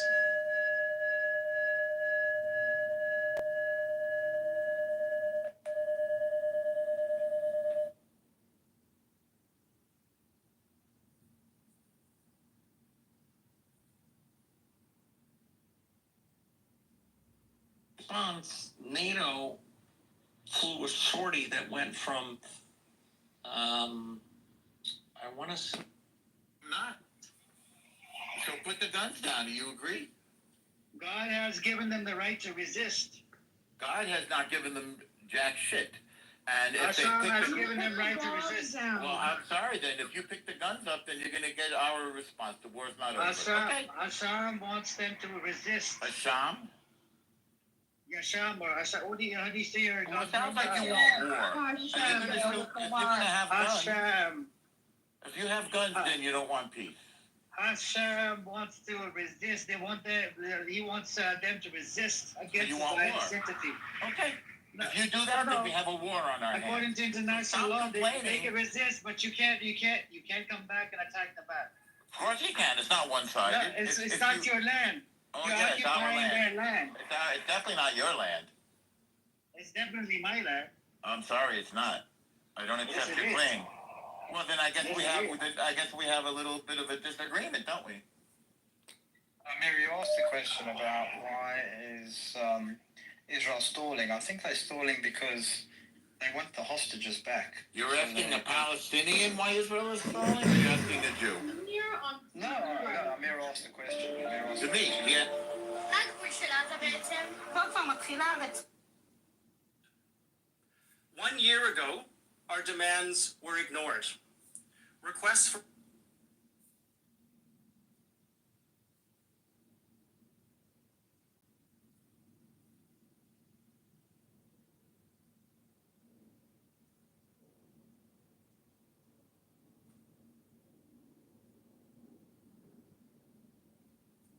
NATO flew a sortie that went from, I want to say, not. So put the guns down. Do you agree? God has given them the right to resist. God has not given them jack shit. And if Hashem they has given them right to resist. well, I'm sorry then. If you pick the guns up, then you're going to get our response. The war's not over. Okay. Hashem wants them to resist. Hashem? Yasham or Hashem. How do you say your Well, it sounds like you want war. And if you're going to have guns, Hashem. if you have guns, then you don't want peace. Hashem wants to resist. He wants them to resist against you his want war. identity. Okay. If you do that, then we have a war on our hands. According to international law, they can resist, but you can't come back and attack them back. Of course you can. It's not one-sided. No, it's not your land. Oh, You're yeah, it's our occupying land. their land. It's definitely not your land. It's definitely my land. I'm sorry, it's not. I don't accept Yes, it your is. claim. Well, then I guess Yes, we it have. is. I guess we have a little bit of a disagreement, don't we? Mary, you asked a question about why is Israel stalling. I think they're stalling because they want the hostages back. You're asking a Palestinian why Israel is stalling, or you're asking a Jew? No, Amir asked a question. To me, yeah. One year ago, our demands were ignored. Requests for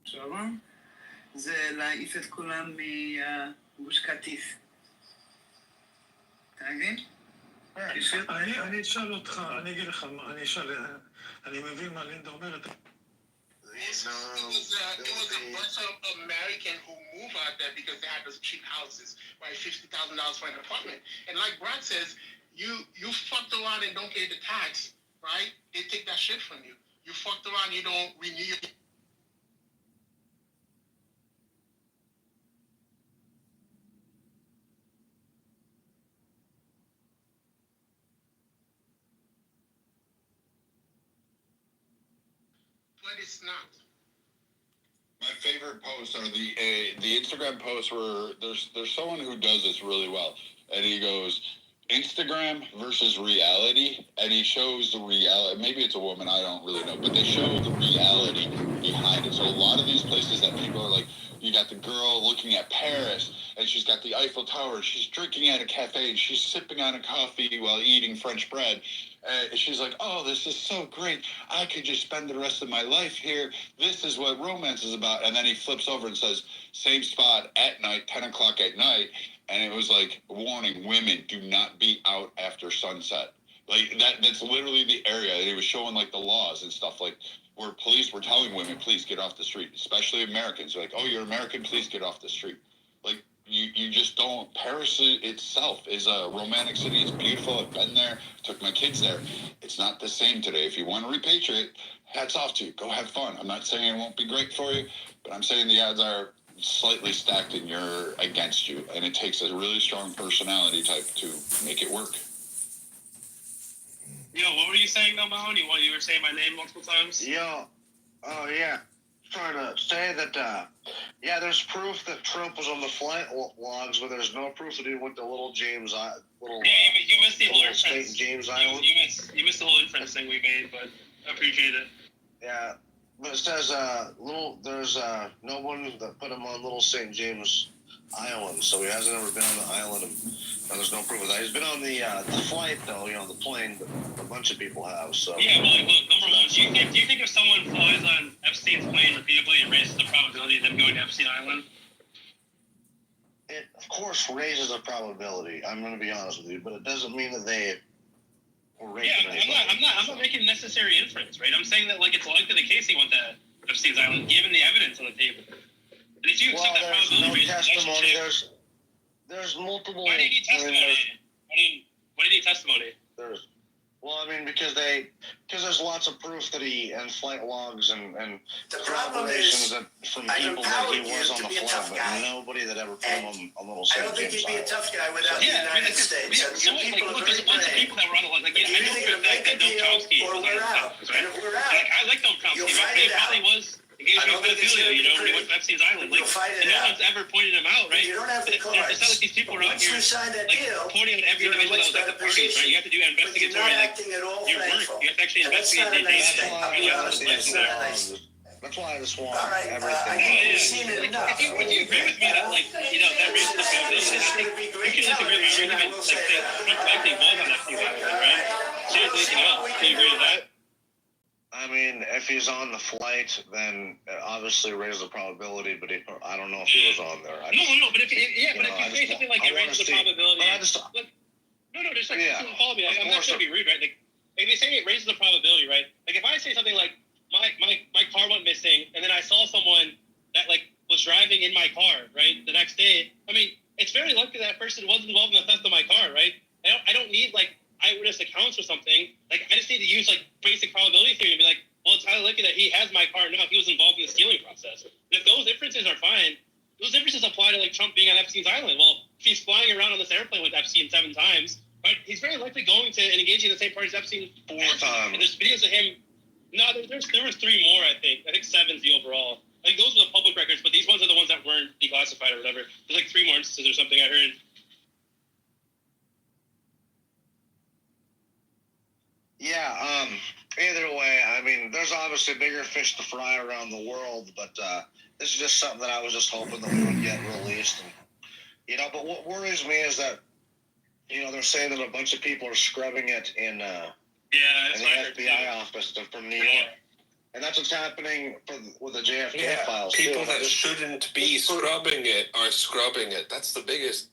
שלום. זה להעיף את כולם מגוש קטיף. אתה מבין? אני אשאל אותך, אני אגיד לך, אני מבין מה לינדה אומרת. It was a bunch of Americans who moved out there because they had those cheap houses, right? $50,000 for an apartment. And like Brad says, you fucked around and don't pay the tax, right? They take that shit from you. You fucked around, you don't renew your... But it's not. My favorite posts are the Instagram posts where there's someone who does this really well, and he goes Instagram versus reality, and he shows the reality. Maybe it's a woman, I don't really know, but they show the reality behind it. So a lot of these places that people are like, you got the girl looking at Paris, and she's got the Eiffel Tower. She's drinking at a cafe, and she's sipping on a coffee while eating French bread. She's like, oh, this is so great. I could just spend the rest of my life here. This is what romance is about. And then he flips over and says, same spot at night, 10 o'clock at night. And it was like, warning, women, do not be out after sunset. Like, that's literally the area. And he was showing, like, the laws and stuff, like, where police were telling women, please get off the street, especially Americans. They're like, oh, you're American, please get off the street. Like, you just don't. Paris itself is a romantic city. It's beautiful. I've been there. Took my kids there. It's not the same today. If you want to repatriate, hats off to you. Go have fun. I'm not saying it won't be great for you, but I'm saying the odds are slightly stacked against you, and it takes a really strong personality type to make it work. Yo, what were you saying, though, Mahone? You were saying my name multiple times? Yo, oh yeah, trying to say that, yeah, there's proof that Trump was on the flight logs, but there's no proof that he went to Little James, you missed the whole St. inference. James Island. You missed the whole inference thing we made, but I appreciate it. Yeah, but it says, there's no one that put him on Little St. James Island, so he hasn't ever been on the island, and there's no proof of that. He's been on the flight, though, the plane, but a bunch of people have, so. Yeah, well, look, number one, do you think if someone flies on Epstein's plane repeatedly, it raises the probability of them going to Epstein Island? It, of course, raises a probability, I'm going to be honest with you, but it doesn't mean that they were raping anybody. I'm not making necessary inference, right? I'm saying that, like, it's likely the case he went to Epstein's Island, given the evidence on the table. And if you accept that probability, there's no testimony, there's multiple... Why did he testimony? Why did he testimony? Well, I mean, because there's lots of proof that and flight logs and corroborations from people that he was on the flight, but nobody that ever put him on Little St. James Island. I don't think he'd be a tough guy without the United States. Some people are very brave. People that were on the line, like, I know for a fact that Noam Chomsky was on the flight, right? And if we're out, I like Noam Chomsky, but he probably was engaged in pedophilia, when he went to Epstein's Island. Like, and no one's ever pointed him out, right? You don't have the cards. It's not like these people are out here, like, pointing out every individual that was at the parties, right? You have to do investigatory, like, your work. You have to actually investigate the data. That's why I just want everything. You've seen it enough. Would you agree with me that, like, that raises the probability? I think we can disagree with my argument, like, say, Trump likely was on Epstein's Island, right? Seriously, anything else? Do you agree with that? I mean, if he's on the flight, then it obviously raises the probability, but I don't know if he was on there. But if you say something like it raises the probability, follow me. I'm not trying to be rude, right? Like, if they say it raises the probability, right? Like, if I say something like my car went missing, and then I saw someone that, like, was driving in my car, right, the next day, I mean, it's very likely that person wasn't involved in the theft of my car, right? I don't need, like, eyewitness accounts or something. Like, I just need to use, like, basic probability theory and be like, well, it's highly likely that he has my car now if he was involved in the stealing process. And if those inferences are fine, those inferences apply to, like, Trump being on Epstein's Island. Well, if he's flying around on this airplane with Epstein 7 times, right, he's very likely going to and engaging in the same party as Epstein 4 times. And there's videos of him. No, there was 3 more, I think. I think 7's the overall. I think those are the public records, but these ones are the ones that weren't declassified or whatever. There's, like, 3 more instances or something I heard. Yeah, either way, I mean, there's obviously bigger fish to fry around the world, but this is just something that I was just hoping that we would get released. And, but what worries me is that, they're saying that a bunch of people are scrubbing it in the FBI office from New York. And that's what's happening with the JFK files. People that shouldn't be scrubbing it are scrubbing it. That's the biggest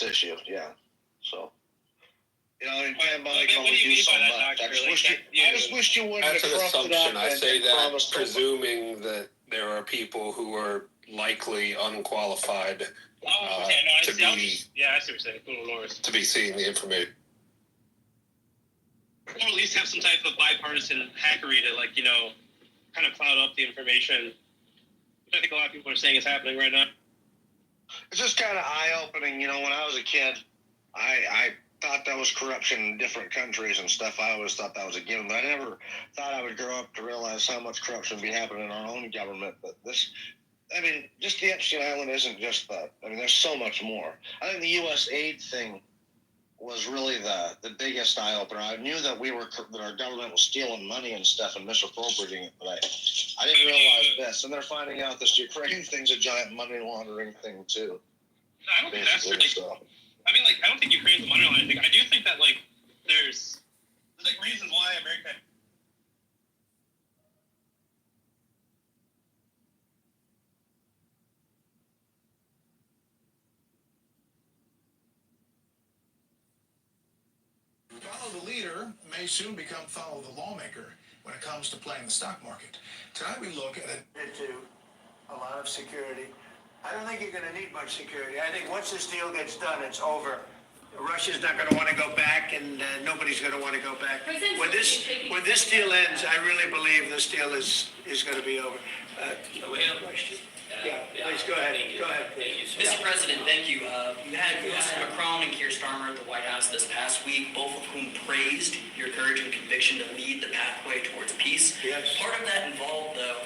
issue, yeah. So... Ted Bundy can only do so much. I just wish you wouldn't have trusted assumption. I say that presuming that there are people who are likely unqualified to be seeing the information. Or at least have some type of bipartisan hackery to, like, kind of cloud up the information, which I think a lot of people are saying is happening right now. It's just kind of eye-opening. When I was a kid, I thought that was corruption in different countries and stuff. I always thought that was a given, but I never thought I would grow up to realize how much corruption would be happening in our own government. But just the Epstein Island isn't just that. There's so much more. I think the U.S. aid thing was really the biggest eye-opener. I knew that that our government was stealing money and stuff and misappropriating it, but I didn't realize this. And they're finding out this Ukraine thing's a giant money laundering thing, too. I don't think that's ridiculous. I don't think Ukraine's a money laundering thing. I do think that, like, there's like, reasons why America... Follow the leader may soon become follow the lawmaker when it comes to playing the stock market. Tonight we look at it. Into a lot of security. I don't think you're going to need much security. I think once this deal gets done, it's over. Russia's not going to want to go back, and nobody's going to want to go back. When this deal ends, I really believe this deal is going to be over. Question. Yeah, please go ahead. Go ahead. Mr. President, thank you. You had Mr. Macron and Keir Starmer at the White House this past week, both of whom praised your courage and conviction to lead the pathway towards peace. Yes. Part of that involved, though,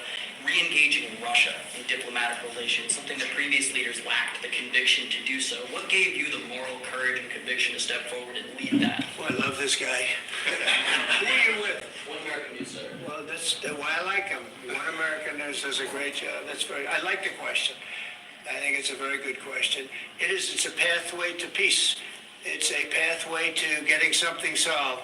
re-engaging Russia in diplomatic relations, something that previous leaders lacked the conviction to do so. What gave you the moral courage and conviction to step forward and lead that? Well, I love this guy. Who are you with? One American News, sir. Well, that's why I like him. One American News does a great job. I like the question. I think it's a very good question. It's a pathway to peace. It's a pathway to getting something solved.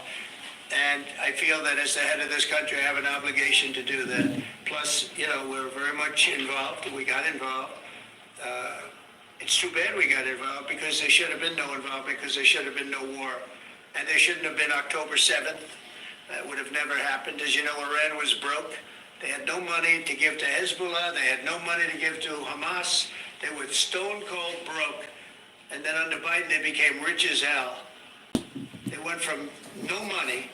And I feel that as the head of this country, I have an obligation to do that. Plus, we're very much involved. We got involved. It's too bad we got involved because there should have been no involvement because there should have been no war. And there shouldn't have been October 7th. That would have never happened. As you know, Iran was broke. They had no money to give to Hezbollah. They had no money to give to Hamas. They were stone cold broke. And then under Biden, they became rich as hell. They went from no money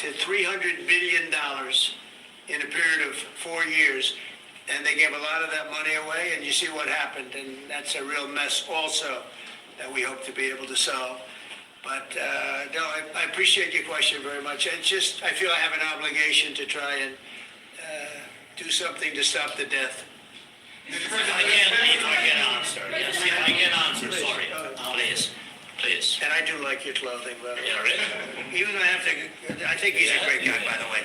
to $300 billion in a period of 4 years. And they gave a lot of that money away, and you see what happened. And that's a real mess also that we hope to be able to solve. But no, I appreciate your question very much. It's just, I feel I have an obligation to try and do something to stop the death. If I can answer, yes, if I can answer, sorry, please. And I do like your clothing, by the way. Yeah, really? Even though I think he's a great guy, by the way.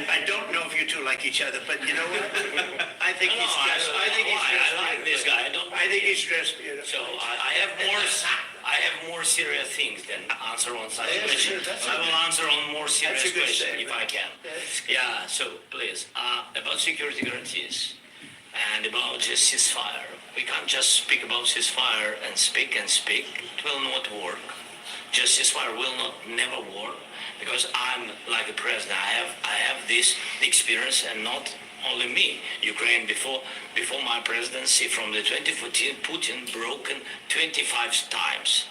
I don't know if you two like each other, but you know what? I think he's dressed. I like this guy. I think he's dressed beautiful. So I have more serious things than answer on such questions. I will answer on more serious questions if I can. Yeah, so please, about security guarantees and about ceasefire. We can't just speak about ceasefire and speak. It will not work. Just ceasefire will never work because I'm like a president. I have this experience, and not only me. Ukraine before my presidency from the 2014, Putin broken 25 times.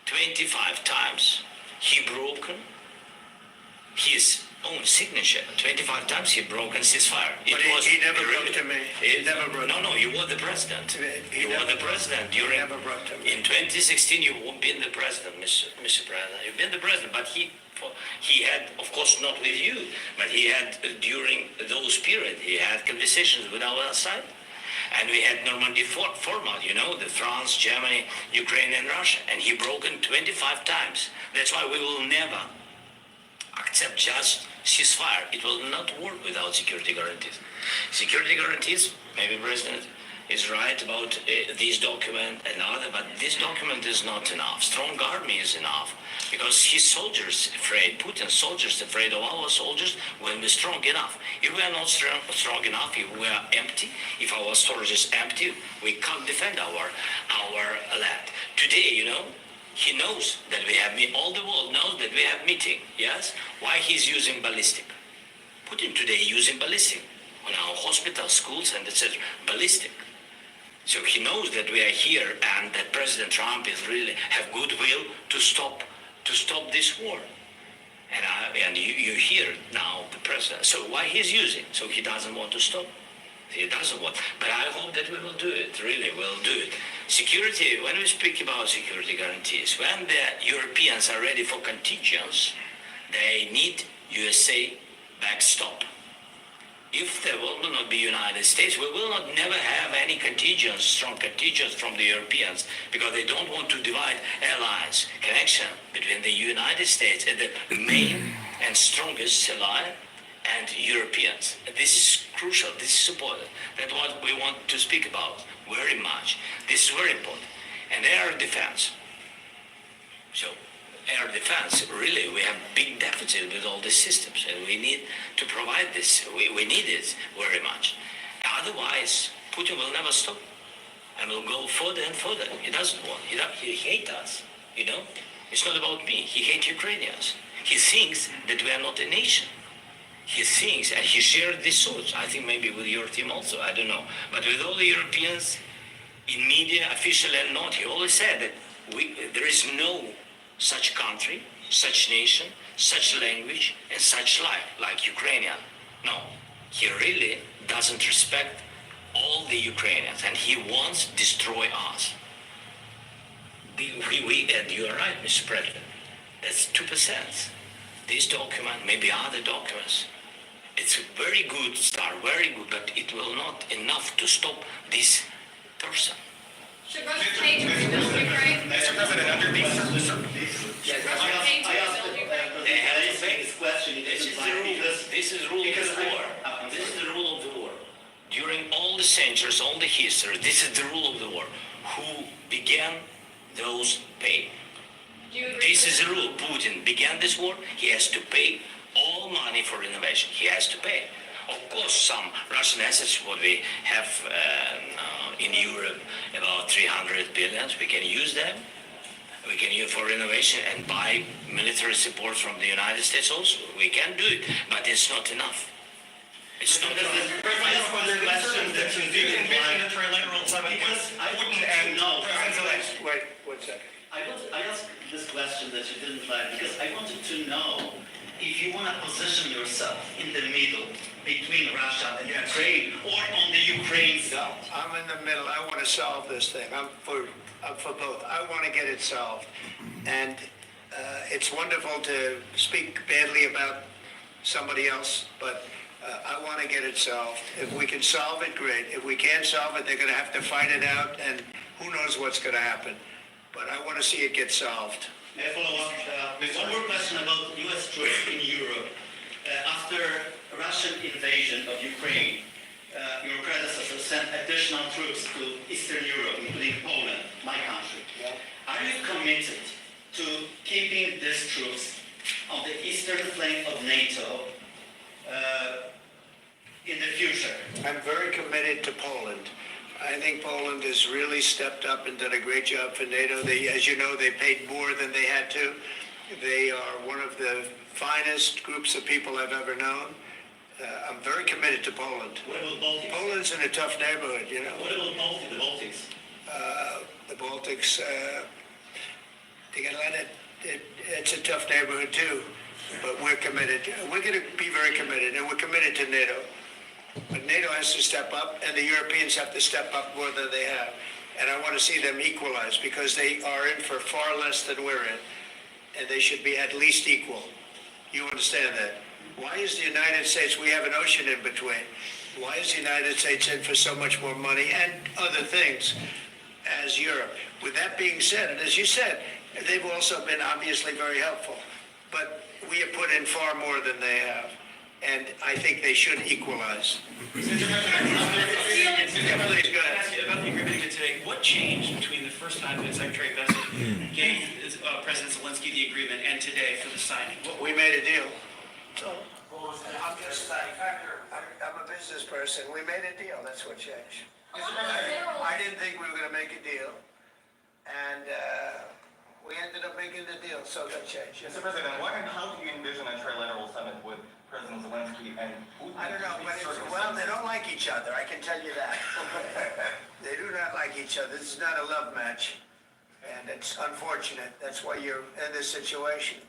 25 times he broken his own signature. 25 times he broken ceasefire. But he never broke to me. He never broke. No, you were the president. You were the president during. Never broke to me. In 2016, you've been the president, Mr. President. You've been the president, but he had, of course, not with you, but he had during those periods, he had conversations with our side. And we had Normandy format, the France, Germany, Ukraine, and Russia. And he broken 25 times. That's why we will never accept just ceasefire. It will not work without security guarantees. Security guarantees, maybe President is right about this document and other, but this document is not enough. Strong army is enough because his soldiers afraid, Putin's soldiers afraid of our soldiers when we're strong enough. If we are not strong enough, if we are empty, if our storage is empty, we can't defend our land. Today, he knows that we have, all the world knows that we have meeting, yes? Why he's using ballistic? Putin today using ballistic on our hospitals, schools, and etc. Ballistic. So he knows that we are here and that President Trump is really have goodwill to stop this war. And you hear now the president. So why he's using? So he doesn't want to stop. He doesn't want. But I hope that we will do it. Really, we'll do it. Security. When we speak about security guarantees, when the Europeans are ready for contingents, they need USA backstop. If there will not be United States, we will not never have any contingents, strong contingents from the Europeans, because they don't want to divide allies, connection between the United States and the main and strongest ally and Europeans. This is crucial, this is important. That's what we want to speak about very much. This is very important. And air defense. So air defense, really, we have big deficit with all these systems, and we need to provide this. We need it very much. Otherwise, Putin will never stop, and will go further and further. He doesn't want. He hates us. It's not about me. He hates Ukrainians. He thinks that we are not a nation. He thinks, and he shared these thoughts. I think maybe with your team also. I don't know, but with all the Europeans, in media, officially and not, he always said that there is no such country, such nation, such language, and such life like Ukrainian. No, he really doesn't respect all the Ukrainians, and he wants to destroy us. And you are right, Mr. President. That's 2%. This document, maybe other documents, it's a very good start, very good, but it will not enough to stop this person. Should Russia pay to rebuild Ukraine? Mr. President, under these Should Russia pay to rebuild Ukraine? They have to make this question. This is the rule. This is rule of the war. This is the rule of the war. During all the centuries, all the history, this is the rule of the war. Who began, those pay. Do you agree? This is the rule. Putin began this war. He has to pay all money for renovation. He has to pay. Of course, some Russian assets, what we have in Europe, about 300 billion, we can use them. We can use for renovation and buy military support from the United States also. We can do it, but it's not enough. It's not enough. I wouldn't know. Wait, 1 second. I asked this question that you didn't like because I wanted to know if you want to position yourself in the middle between Russia and Ukraine or on the Ukraine side. I'm in the middle. I want to solve this thing. I'm for both. I want to get it solved. And it's wonderful to speak badly about somebody else, but I want to get it solved. If we can solve it, great. If we can't solve it, they're going to have to fight it out, and who knows what's going to happen. But I want to see it get solved. May I follow up? One more question about U.S. troops in Europe. After Russian invasion of Ukraine, your predecessor sent additional troops to Eastern Europe, including Poland, my country. Are you committed to keeping these troops on the eastern flank of NATO in the future? I'm very committed to Poland. I think Poland has really stepped up and done a great job for NATO. As you know, they paid more than they had to. They are one of the finest groups of people I've ever known. I'm very committed to Poland. What about Baltics? Poland's in a tough neighborhood, you know. What about the Baltics? The Baltics, you gotta let it's a tough neighborhood too, but we're committed. We're gonna be very committed, and we're committed to NATO. But NATO has to step up, and the Europeans have to step up more than they have. And I want to see them equalize, because they are in for far less than we're in, and they should be at least equal. You understand that? Why is the United States, we have an ocean in between, why is the United States in for so much more money and other things as Europe? With that being said, and as you said, they've also been obviously very helpful, but we have put in far more than they have. And I think they should equalize. Mr. President, about the agreement today, what changed between the first time that Secretary Bessent gave President Zelensky the agreement and today for the signing? We made a deal. I'm a business person. We made a deal. That's what changed. I didn't think we were going to make a deal, and we ended up making the deal, so that changed. Mr. President, what and how do you envision a trilateral summit with President Zelensky and Putin? I don't know, but they don't like each other, I can tell you that. They do not like each other. This is not a love match, and it's unfortunate. That's why you're in this situation.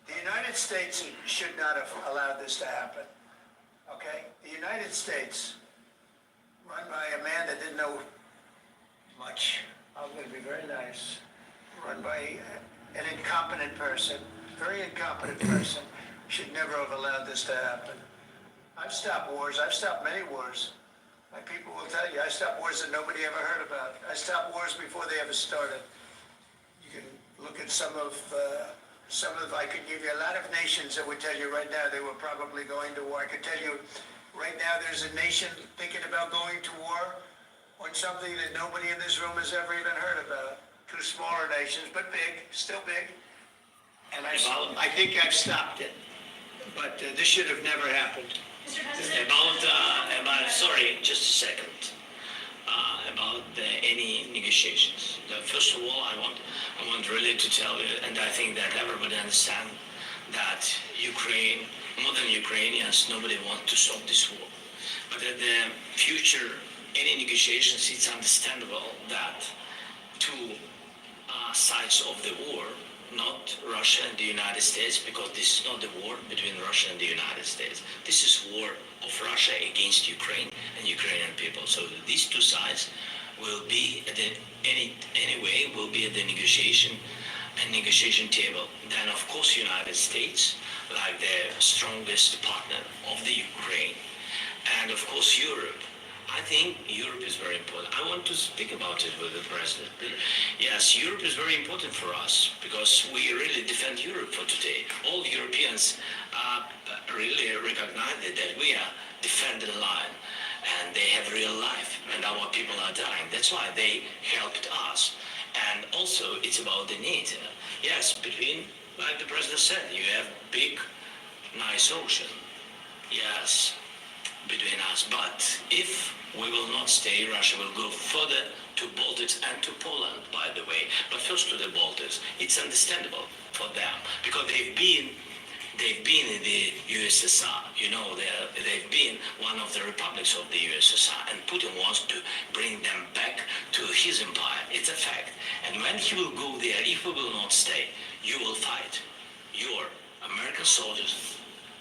The United States should not have allowed this to happen, okay? The United States, run by a man that didn't know much, I'm going to be very nice, run by an incompetent person, very incompetent person, should never have allowed this to happen. I've stopped wars. I've stopped many wars. My people will tell you, I stopped wars that nobody ever heard about. I stopped wars before they ever started. You can look at some of, I could give you a lot of nations that would tell you right now they were probably going to war. I could tell you right now there's a nation thinking about going to war on something that nobody in this room has ever even heard about. Two smaller nations, but big, still big. And I think I've stopped it. But this should have never happened. Sorry, just a second. About any negotiations. First of all, I want really to tell you, and I think that everybody understands that Ukraine, more than Ukrainians, nobody wants to stop this war. But in the future, any negotiations, it's understandable that two sides of the war, not Russia and the United States, because this is not the war between Russia and the United States. This is war of Russia against Ukraine and Ukrainian people. So these two sides will be at the anyway will be at the negotiation table. Then of course United States, like the strongest partner of the Ukraine, and of course Europe. I think Europe is very important. I want to speak about it with the president. Yes, Europe is very important for us because we really defend Europe for today. All Europeans really recognize that we are defending the line and they have real life and our people are dying. That's why they helped us. And also it's about the need. Yes, between, like the president said, you have big, nice ocean. Yes, between us. But if we will not stay, Russia will go further to Baltics and to Poland, by the way. But first to the Baltics. It's understandable for them because they've been in the USSR. You know, they've been one of the republics of the USSR, and Putin wants to bring them back to his empire. It's a fact. And when he will go there, if we will not stay, you will fight. Your American soldiers,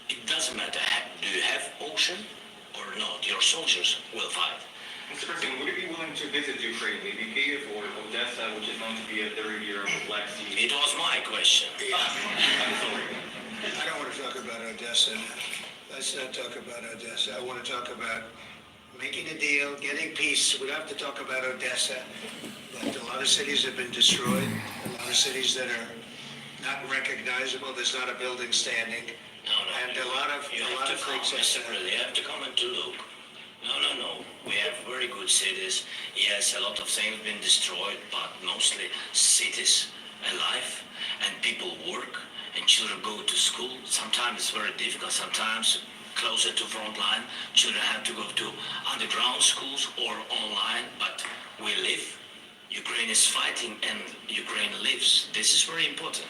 it doesn't matter, do you have ocean or not, your soldiers will fight. Mr. President, would you be willing to visit Ukraine, maybe Kyiv or Odessa, which is known to be a third year of the Black Sea? It was my question. I'm sorry. I don't want to talk about Odessa. Let's not talk about Odessa. I want to talk about making a deal, getting peace. We don't have to talk about Odessa, but a lot of cities have been destroyed. A lot of cities that are not recognizable. There's not a building standing. No, and a lot of you have to come and to look. No. We have very good cities. Yes, a lot of things have been destroyed, but mostly cities alive and people work and children go to school. Sometimes it's very difficult. Sometimes closer to front line, children have to go to underground schools or online, but we live. Ukraine is fighting and Ukraine lives. This is very important.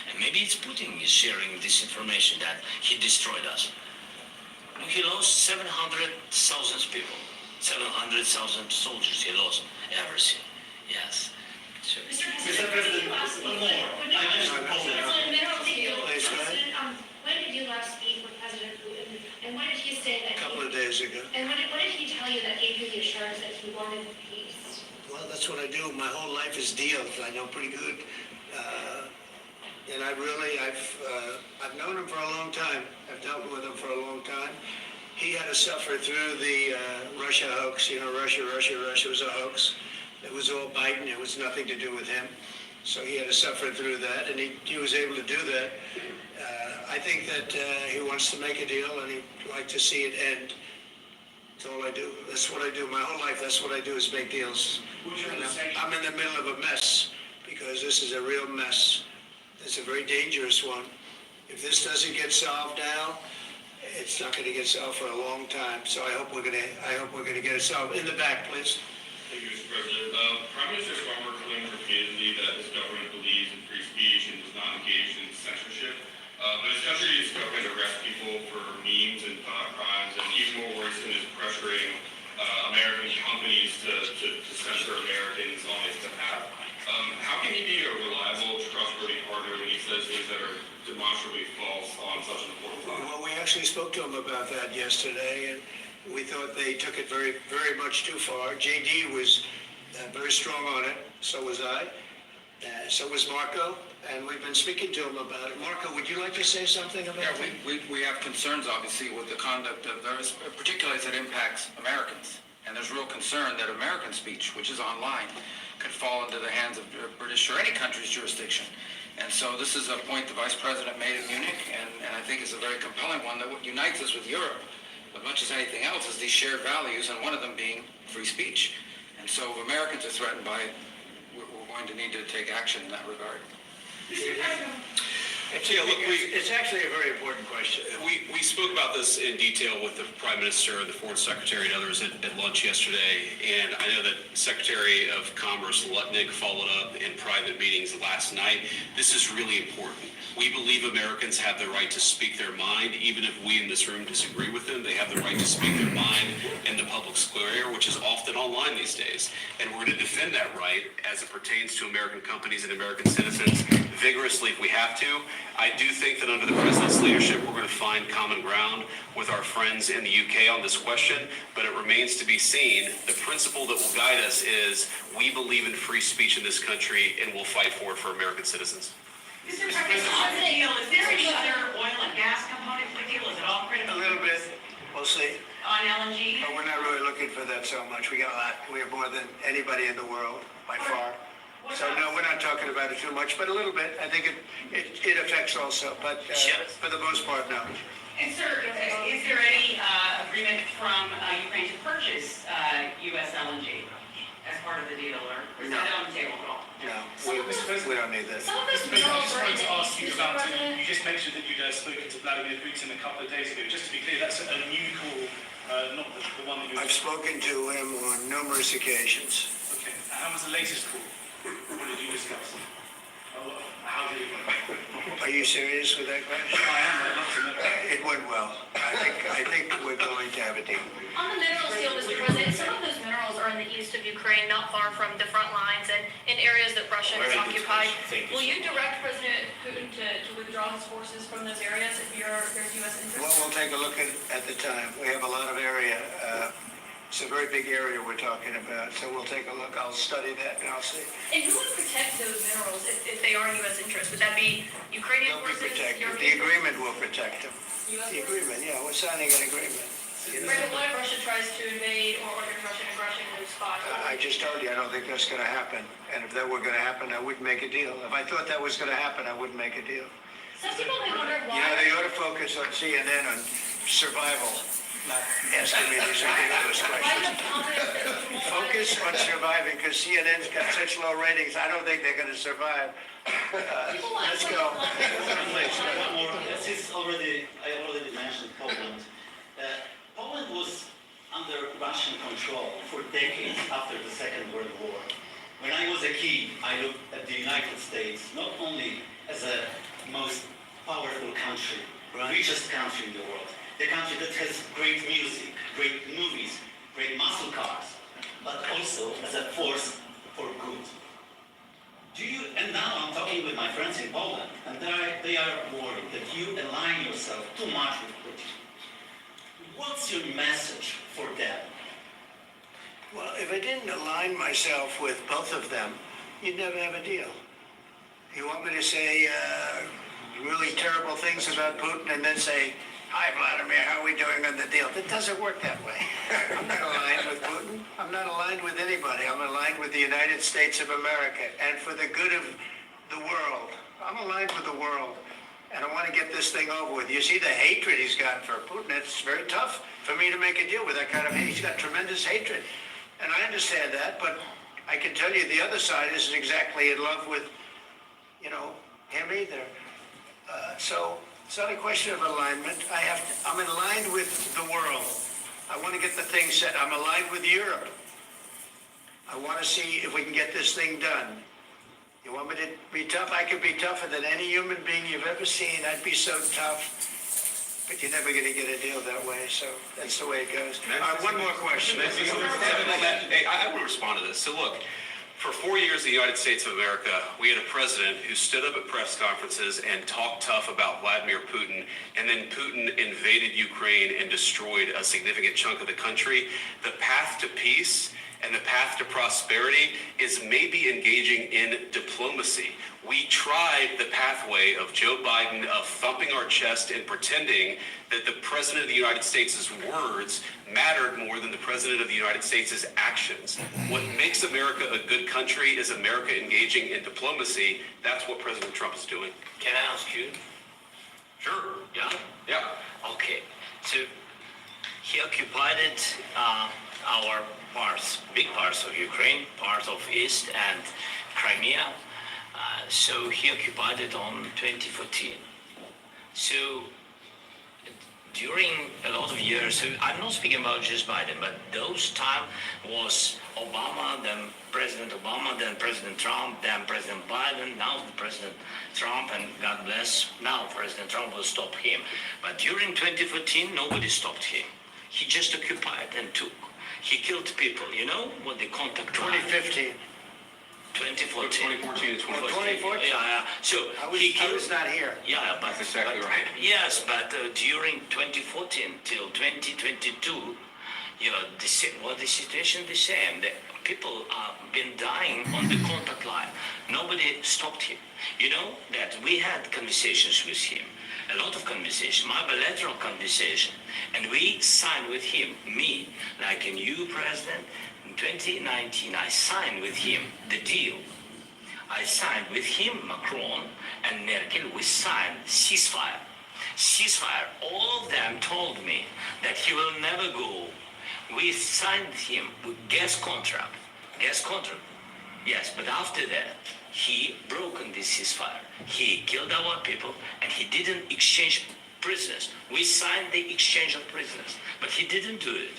And maybe it's Putin is sharing this information that he destroyed us. He lost 700,000 people, 700,000 soldiers. He lost everything. Yes. Sure. Mr. President, one more. When did you last speak with President Putin? And what did he say that? A couple of days ago. And what did he tell you that gave you the assurance that he wanted peace? Well, that's what I do. My whole life is deals. I know pretty good. And I've known him for a long time. I've dealt with him for a long time. He had to suffer through the Russia hoax. You know, Russia was a hoax. It was all Biden. It was nothing to do with him. So he had to suffer through that, and he was able to do that. I think that he wants to make a deal, and he'd like to see it end. That's all I do. That's what I do. My whole life, that's what I do is make deals. I'm in the middle of a mess because this is a real mess. It's a very dangerous one. If this doesn't get solved now, it's not going to get solved for a long time. So I hope we're going to get it solved. In the back, please. Thank you, Mr. President. Prime Minister Starmer claimed repeatedly that his government believes in free speech and does not engage in censorship. But his country is going to arrest people for memes and crimes, and even more worrisome is pressuring American companies to censor Americans on his behalf. How can he be a reliable, trustworthy partner when he says things that are demonstrably false on such an important topic? Well, we actually spoke to him about that yesterday, and we thought they took it very, very much too far. JD was very strong on it. So was I. So was Marco. And we've been speaking to him about it. Marco, would you like to say something about it? We have concerns, obviously, with the conduct of those, particularly as it impacts Americans. And there's real concern that American speech, which is online, could fall into the hands of British or any country's jurisdiction. And so this is a point the Vice President made in Munich, and I think is a very compelling one that what unites us with Europe, as much as anything else, is these shared values, and one of them being free speech. And so if Americans are threatened by it, we're going to need to take action in that regard. It's actually a very important question. We spoke about this in detail with the Prime Minister, the Foreign Secretary, and others at lunch yesterday. And I know that Secretary of Commerce Lutnick followed up in private meetings last night. This is really important. We believe Americans have the right to speak their mind, even if we in this room disagree with them. They have the right to speak their mind in the public square, which is often online these days. And we're going to defend that right as it pertains to American companies and American citizens vigorously if we have to. I do think that under the President's leadership, we're going to find common ground with our friends in the UK on this question, but it remains to be seen. The principle that will guide us is we believe in free speech in this country, and we'll fight for it for American citizens. Mr. President, on the deal, is there any other oil and gas component to the deal? Is it all critical? A little bit, we'll see. On LNG? But we're not really looking for that so much. We got a lot. We have more than anybody in the world, by far. So no, we're not talking about it too much, but a little bit. I think it affects also, but for the most part, no. And sir, is there any agreement from Ukraine to purchase U.S. LNG as part of the deal, or is that on the table at all? No, we don't need that. I just wanted to ask you about, you just mentioned that you'd spoken to Vladimir Putin a couple of days ago. Just to be clear, that's a new call, not the one that you... I've spoken to him on numerous occasions. Okay, and how was the latest call? What did you discuss? How did it go? Are you serious with that question? I am, I'd love to know. It went well. I think we're going to have a deal. On the minerals deal, Mr. President, some of those minerals are in the east of Ukraine, not far from the front lines and in areas that Russia has occupied. Will you direct President Putin to withdraw his forces from those areas if there's U.S. interest? Well, we'll take a look at the time. We have a lot of area. It's a very big area we're talking about, so we'll take a look. I'll study that and I'll see. And who would protect those minerals if they are in U.S. interest? Would that be Ukrainian They'll be forces? protected. The agreement will protect them. The agreement, yeah, we're signing an agreement. President, what if Russia tries to invade or order Russian aggression in those spots? I just told you, I don't think that's going to happen. And if that were going to happen, I wouldn't make a deal. If I thought that was going to happen, I wouldn't make a deal. Some people may wonder why. You know, they ought to focus on CNN on survival, not asking me these ridiculous questions. Focus on surviving, because CNN's got such low ratings. I don't think they're going to survive. Let's go. One more. I already mentioned Poland. Poland was under Russian control for decades after the Second World War. When I was a kid, I looked at the United States not only as a most powerful country, richest country in the world, the country that has great music, great movies, great muscle cars, but also as a force for good. And now I'm talking with my friends in Poland, and they are worried that you align yourself too much with Putin. What's your message for them? Well, if I didn't align myself with both of them, you'd never have a deal. You want me to say really terrible things about Putin and then say, "Hi, Vladimir, how are we doing on the deal?" It doesn't work that way. I'm not aligned with Putin. I'm not aligned with anybody. I'm aligned with the United States of America and for the good of the world. I'm aligned with the world. And I want to get this thing over with. You see the hatred he's got for Putin. It's very tough for me to make a deal with that kind of hate. He's got tremendous hatred. And I understand that, but I can tell you the other side isn't exactly in love with, him either. So it's not a question of alignment. I'm aligned with the world. I want to get the thing set. I'm aligned with Europe. I want to see if we can get this thing done. You want me to be tough? I could be tougher than any human being you've ever seen. I'd be so tough. But you're never going to get a deal that way, so that's the way it goes. One more question. I want to respond to this. So look, for 4 years in the United States of America, we had a president who stood up at press conferences and talked tough about Vladimir Putin, and then Putin invaded Ukraine and destroyed a significant chunk of the country. The path to peace and the path to prosperity is maybe engaging in diplomacy. We tried the pathway of Joe Biden of thumping our chest and pretending that the President of the United States' words mattered more than the President of the United States' actions. What makes America a good country is America engaging in diplomacy. That's what President Trump is doing. Can I ask you? Sure. Yeah? Yeah. Okay. So he occupied our parts, big parts of Ukraine, part of East and Crimea. So he occupied it on 2014. So during a lot of years, so I'm not speaking about just Biden, but those time was Obama, then President Obama, then President Trump, then President Biden, now President Trump, and God bless, now President Trump will stop him. But during 2014, nobody stopped him. He just occupied and took. He killed people. You know what the contact 2015. 2014. 2014 to 2014? Yeah. So I was not here. Yeah, but That's exactly but- right. Yes, but during 2014 till 2022, you know, the situation the same. The people have been dying on the contact line. Nobody stopped him. You know that we had conversations with him, a lot of conversation, my bilateral conversation, and we signed with him, me, like a new president. In 2019, I signed with him the deal. I signed with him, Macron and Merkel, we signed ceasefire. Ceasefire, all of them told me that he will never go. We signed him with gas contract. Yes, but after that, he broken this ceasefire. He killed our people and he didn't exchange prisoners. We signed the exchange of prisoners, but he didn't do it.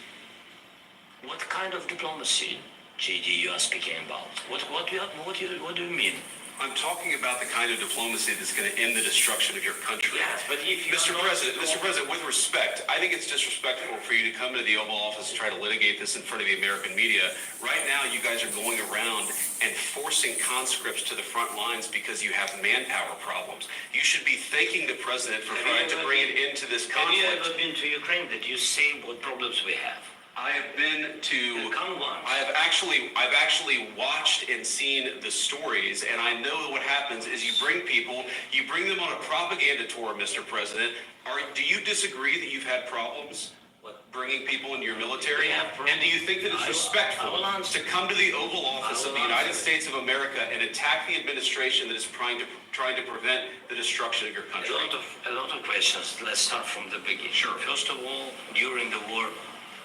What kind of diplomacy, JD, you are speaking about? What do you mean? I'm talking about the kind of diplomacy that's going to end the destruction of your country. Yes, but if you Mr. President, with respect, I think it's disrespectful for you to come to the Oval Office and try to litigate this in front of the American media. Right now, you guys are going around and forcing conscripts to the front lines because you have manpower problems. You should be thanking the president for trying to bring it into this conflict. Have you ever been to Ukraine that you say what problems we have? I have been to. Come once. I've actually watched and seen the stories, and I know what happens is you bring them on a propaganda tour, Mr. President. Do you disagree that you've had problems bringing people into your military? And do you think that it's respectful to come to the Oval Office of the United States of America and attack the administration that is trying to prevent the destruction of your country? A lot of questions. Let's start from the beginning. Sure. First of all, during the war,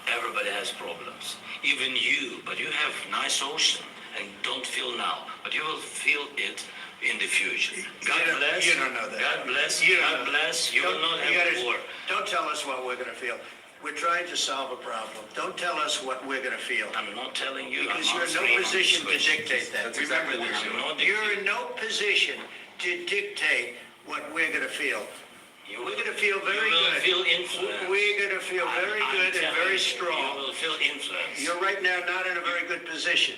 everybody has problems. Even you, but you have nice ocean and don't feel now, but you will feel it in the future. God bless. You don't know that. God bless. God bless. You will not have war. Don't tell us what we're going to feel. We're trying to solve a problem. Don't tell us what we're going to feel. I'm not telling you. Because I'm you're in no position to dictate that. That's exactly what you're doing. You're in no position to dictate what we're going to feel. We're going to feel very You will good. feel influence. We're going to feel very good and very strong. You will feel influence. You're right now not in a very good position.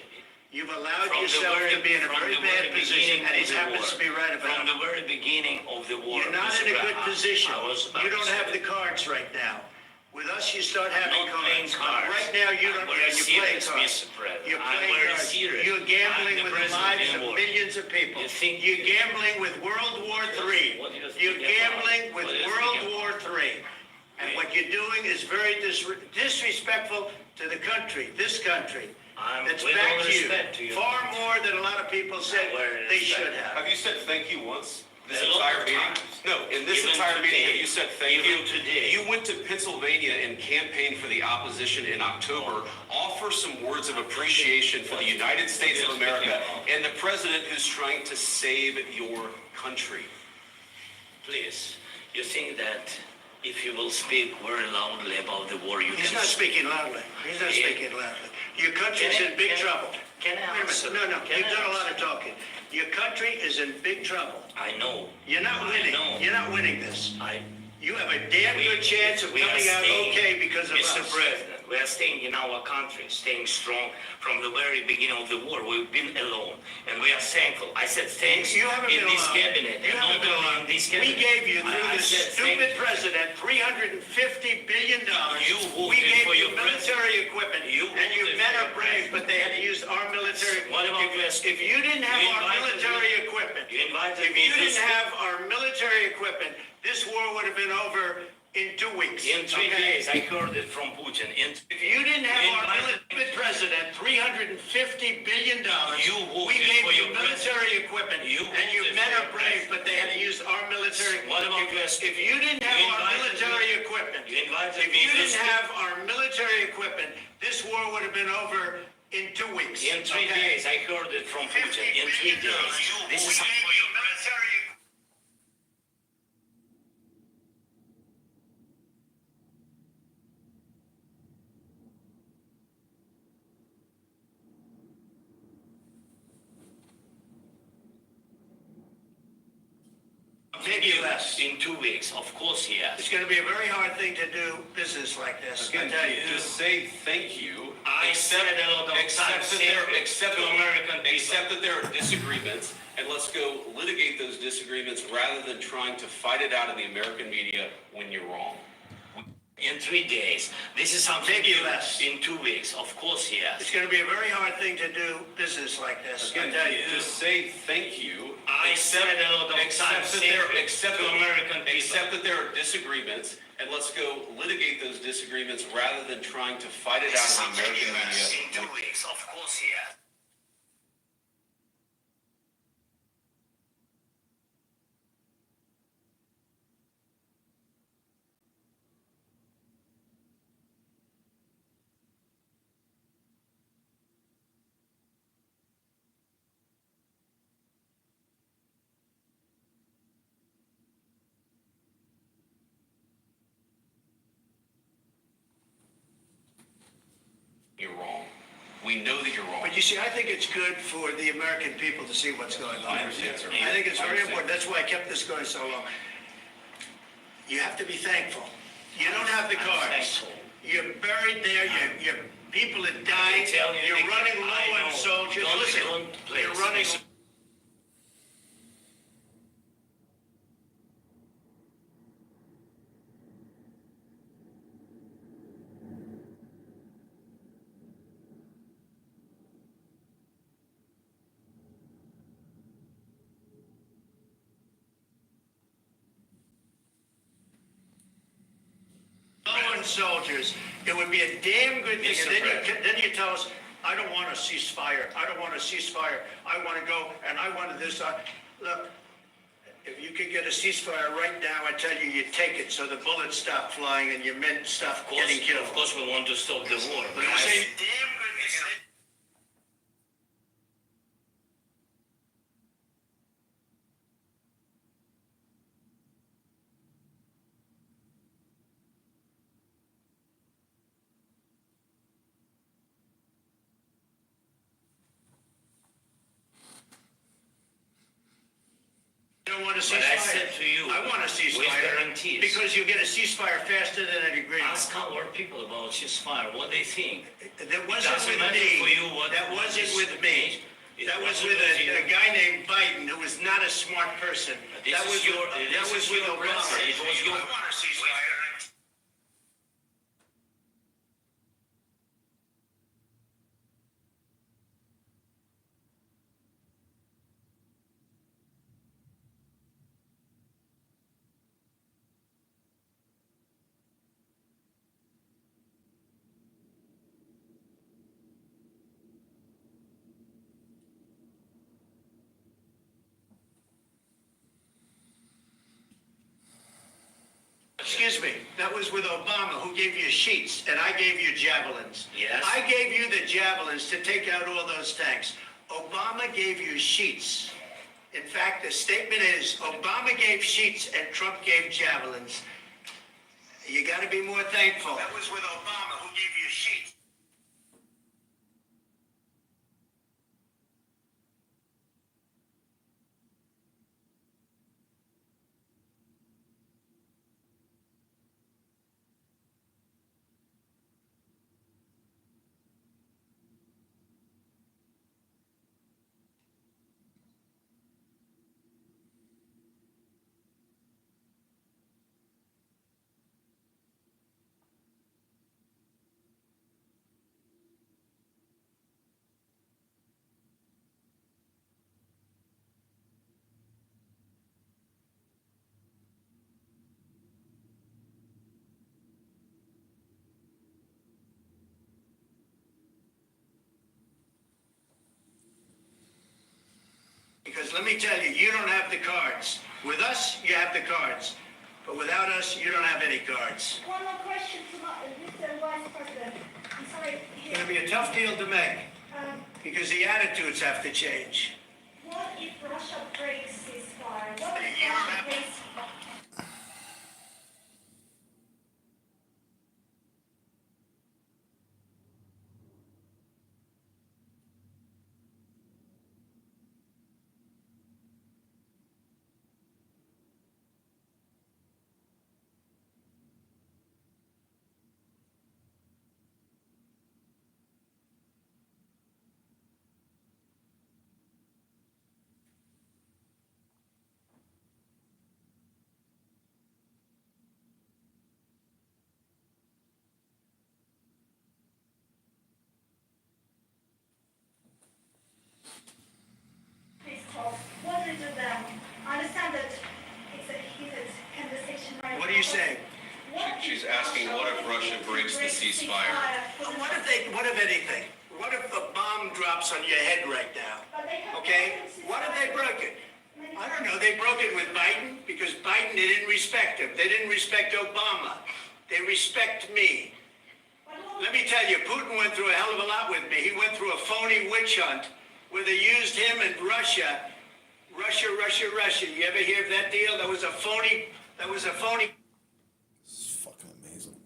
You've allowed From the yourself very- to be in a from very the bad very position, beginning and he of the happens war. to be right about From it. the very beginning of the war. You're not Mr. in a good Brown, position. I was about You to don't say have the that. cards right now. With us, you start having not playing cards. cards. Right now, you don't. I'm very You're playing serious, cards. Mr. President. You're I'm playing very cards. serious. You're gambling I'm the with the president lives in of war. millions of people. You think- You're gambling with World War III. What do you think You're about- gambling with what do you World think War III. And what you're doing is very disrespectful to the country, this country. That's with back all to you. respect to you. Far more than a lot of people said they should have. Have you said thank you once? This A lot entire of meeting? times. No, in this Even entire meeting, today. have you said thank you? Even today. You went to Pennsylvania and campaigned for the opposition in October. Offer some words of appreciation for the United States of America and the president who's trying to save your country. Please, you think that if you will speak very loudly about the war, you He's can... not speaking loudly. He's not Yeah. speaking loudly. Your country's in big trouble. Can I Wait a answer? minute. No, Can you've I done a answer? lot of talking. Your country is in big trouble. I know. You're not winning. know. You're not winning this. I... You have a damn good chance of we are coming out staying- okay because of Mr. us. President, we are staying in our country, staying strong from the very beginning of the war. We've been alone, and we are thankful. I said thanks You haven't in been this alone. cabinet. You and haven't not been only alone. in this We cabinet. gave you, through I this said stupid thank- president, $350 billion. You voted We gave for you your military equipment. You And your voted men for are your brave, but they had to use our military. What about If you didn't have You our invited military me- equipment, You invited if me you to didn't have our military equipment, this war would have been over in 2 weeks. In 3 okay? days, I heard it from Putin. If you didn't have You our invited- military president, $350 billion, You voted we gave for you your military equipment, You and your voted men for are your brave, but they had to use our military. What about If you didn't have You our invited military me- equipment, You invited if me you to didn't speak- have our military equipment, this war would have been over in 2 weeks. In 3 days, I heard it from Putin. In 3 days. This is maybe less in 2 weeks. Of course, he has. It's going to be a very hard thing to do business like this. Again, I tell you. just say thank you. I said it a lot of times. Accept that there are disagreements, and let's go litigate those disagreements rather than trying to fight it out in the American media when you're wrong. In 3 days. This is something Maybe less. in 2 weeks. Of course, he has. It's going to be a very hard thing to do business like this. Again, I tell you. just say thank you. I said it a lot of times. Accept that there are disagreements, and let's go litigate those disagreements rather than trying to fight it out in the American media. In 2 weeks. Of course, he has. You're wrong. We know that you're wrong. But you see, I think it's good for the American people to see what's going on. I understand, sir. I think it's I very understand. important. That's why I kept this going so long. You have to be thankful. You don't have the I'm cards. thankful. You're buried there. Your people are dying. tell you You're again, running I low on know. soldiers. Don't- Listen, don't play you're this. running. Listen. Low on soldiers. It would be a damn good thing. Mr. And then you tell us, I don't want a ceasefire. I don't want a ceasefire. I want to go and I want this. Look, if you could get a ceasefire right now, I tell you, you take it so the bullets stop flying and your men stop getting killed. Of course, we want to stop the war. But But I I say, say, damn good thing. You don't want a ceasefire. But I said to you, I want a ceasefire. with guarantees. Because you get a ceasefire faster than an agreement. ask our people about ceasefire, what they think. That wasn't doesn't with matter me. for you what- That what wasn't is- with me. It That was wasn't with with you. a guy named Biden who was not a smart person. This That is was your- with, this that was is with your Obama. grandson. It was your- I want a ceasefire. Excuse me, that was with Obama, who gave you sheets, and I gave you javelins. Yes. I gave you the javelins to take out all those tanks. Obama gave you sheets. In fact, the statement is, Obama gave sheets and Trump gave javelins. You gotta be more thankful. That was with Obama, who gave you sheets. Because let me tell you, you don't have the cards. With us, you have the cards. But without us, you don't have any cards. One more question to Mr. Vice President. I'm sorry. It's going to be a tough deal to make. because the attitudes have to change. What if Russia breaks ceasefire? What if Russia breaks? Please talk. What did you do them? I understand that it's a heated conversation right What are you now. saying? She's asking, what if Russia breaks the ceasefire? What if anything? What if a bomb drops on your head right now? Okay? What if they broke it? I don't know. They broke it with Biden because Biden, they didn't respect him. They didn't respect Obama. They respect me. Let me tell you, Putin went through a hell of a lot with me. He went through a phony witch hunt where they used him and Russia. Russia. You ever hear of that deal? That was a phony. This is fucking amazing.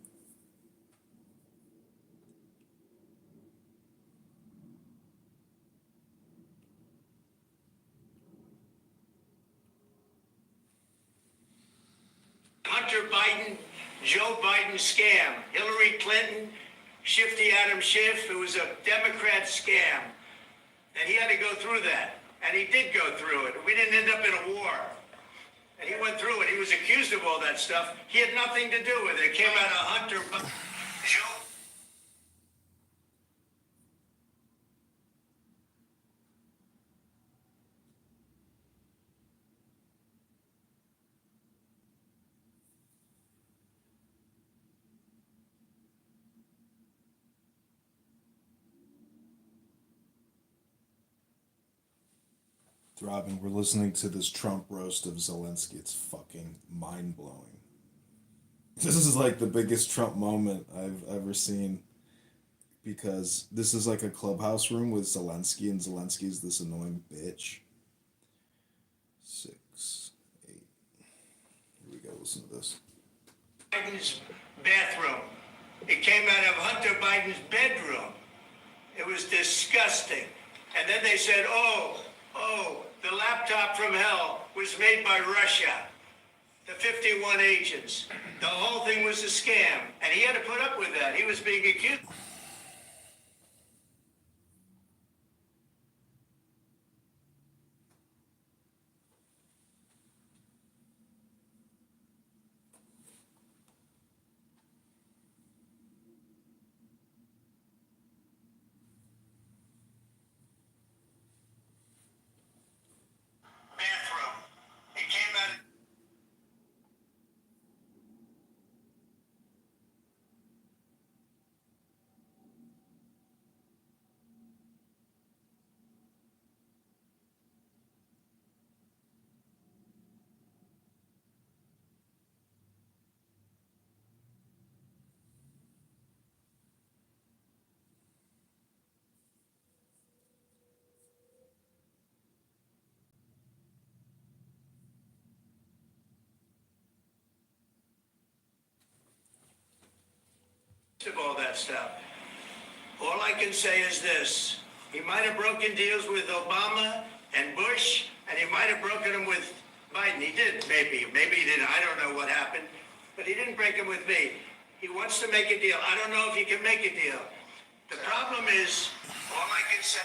Hunter Biden, Joe Biden scam. Hillary Clinton, Shifty Adam Schiff. It was a Democrat scam. And he had to go through that. And he did go through it. We didn't end up in a war. And he went through it. He was accused of all that stuff. He had nothing to do with it. It came out of Hunter Biden. Joe. Throbbing, we're listening to this Trump roast of Zelensky. It's fucking mind blowing. This is like the biggest Trump moment I've ever seen because this is like a clubhouse room with Zelensky, and Zelensky's this annoying bitch. 6, 8. Here we go. Listen to this. Biden's bathroom. It came out of Hunter Biden's bedroom. It was disgusting. And then they said, oh, the laptop from hell was made by Russia. The 51 agents. The whole thing was a scam. And he had to put up with that. He was being accused. Bathroom. It came out. Of all that stuff. All I can say is this. He might have broken deals with Obama and Bush, and he might have broken them with Biden. He did, maybe. Maybe he didn't. I don't know what happened. But he didn't break them with me. He wants to make a deal. I don't know if he can make a deal. The problem is, all I can say...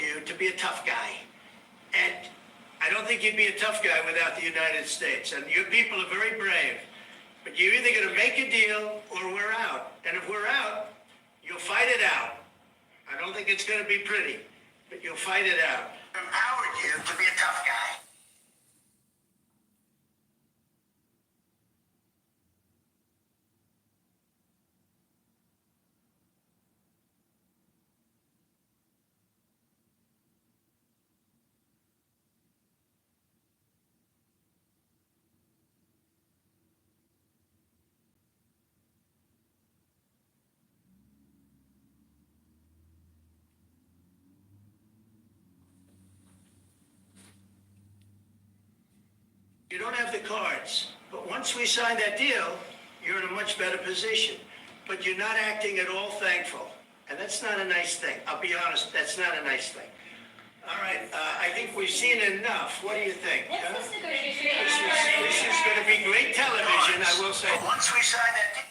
you to be a tough guy. And I don't think you'd be a tough guy without the United States. And your people are very brave. But you're either going to make a deal or we're out. And if we're out, you'll fight it out. I don't think it's going to be pretty, but you'll fight it out. Empowered you to be a tough guy. You don't have the cards, but once we sign that deal, you're in a much better position. But you're not acting at all thankful, and that's not a nice thing. I'll be honest, that's not a nice thing. All right, I think we've seen enough. What do you think? Huh? This is going to be great television, I will say. Once we sign that deal.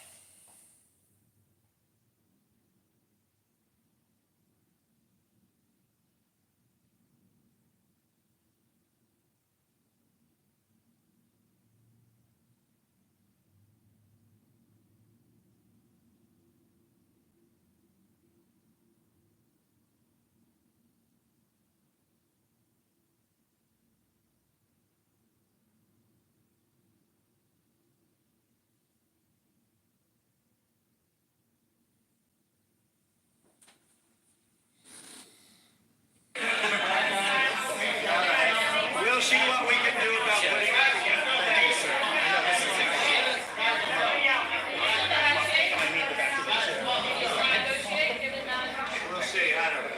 We'll see what we can do about putting it together. Thank you, sir. We'll see. I don't know.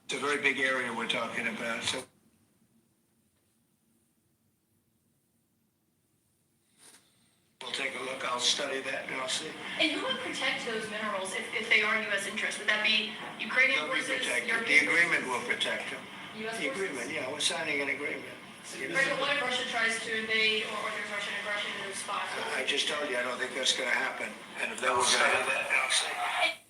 It's a very big area we're talking about, so. We'll take a look, I'll study that and I'll see. And who would protect those minerals if they are U.S. interests? Would that be Ukrainian They'll be forces? protected. European The agreement will protect them. U.S. The forces? agreement, yeah, we're signing an agreement. Right, but what if Russia tries to invade or there's Russian aggression in those spots? I just told you, I don't think that's gonna happen. And if that was gonna happen, I'll see.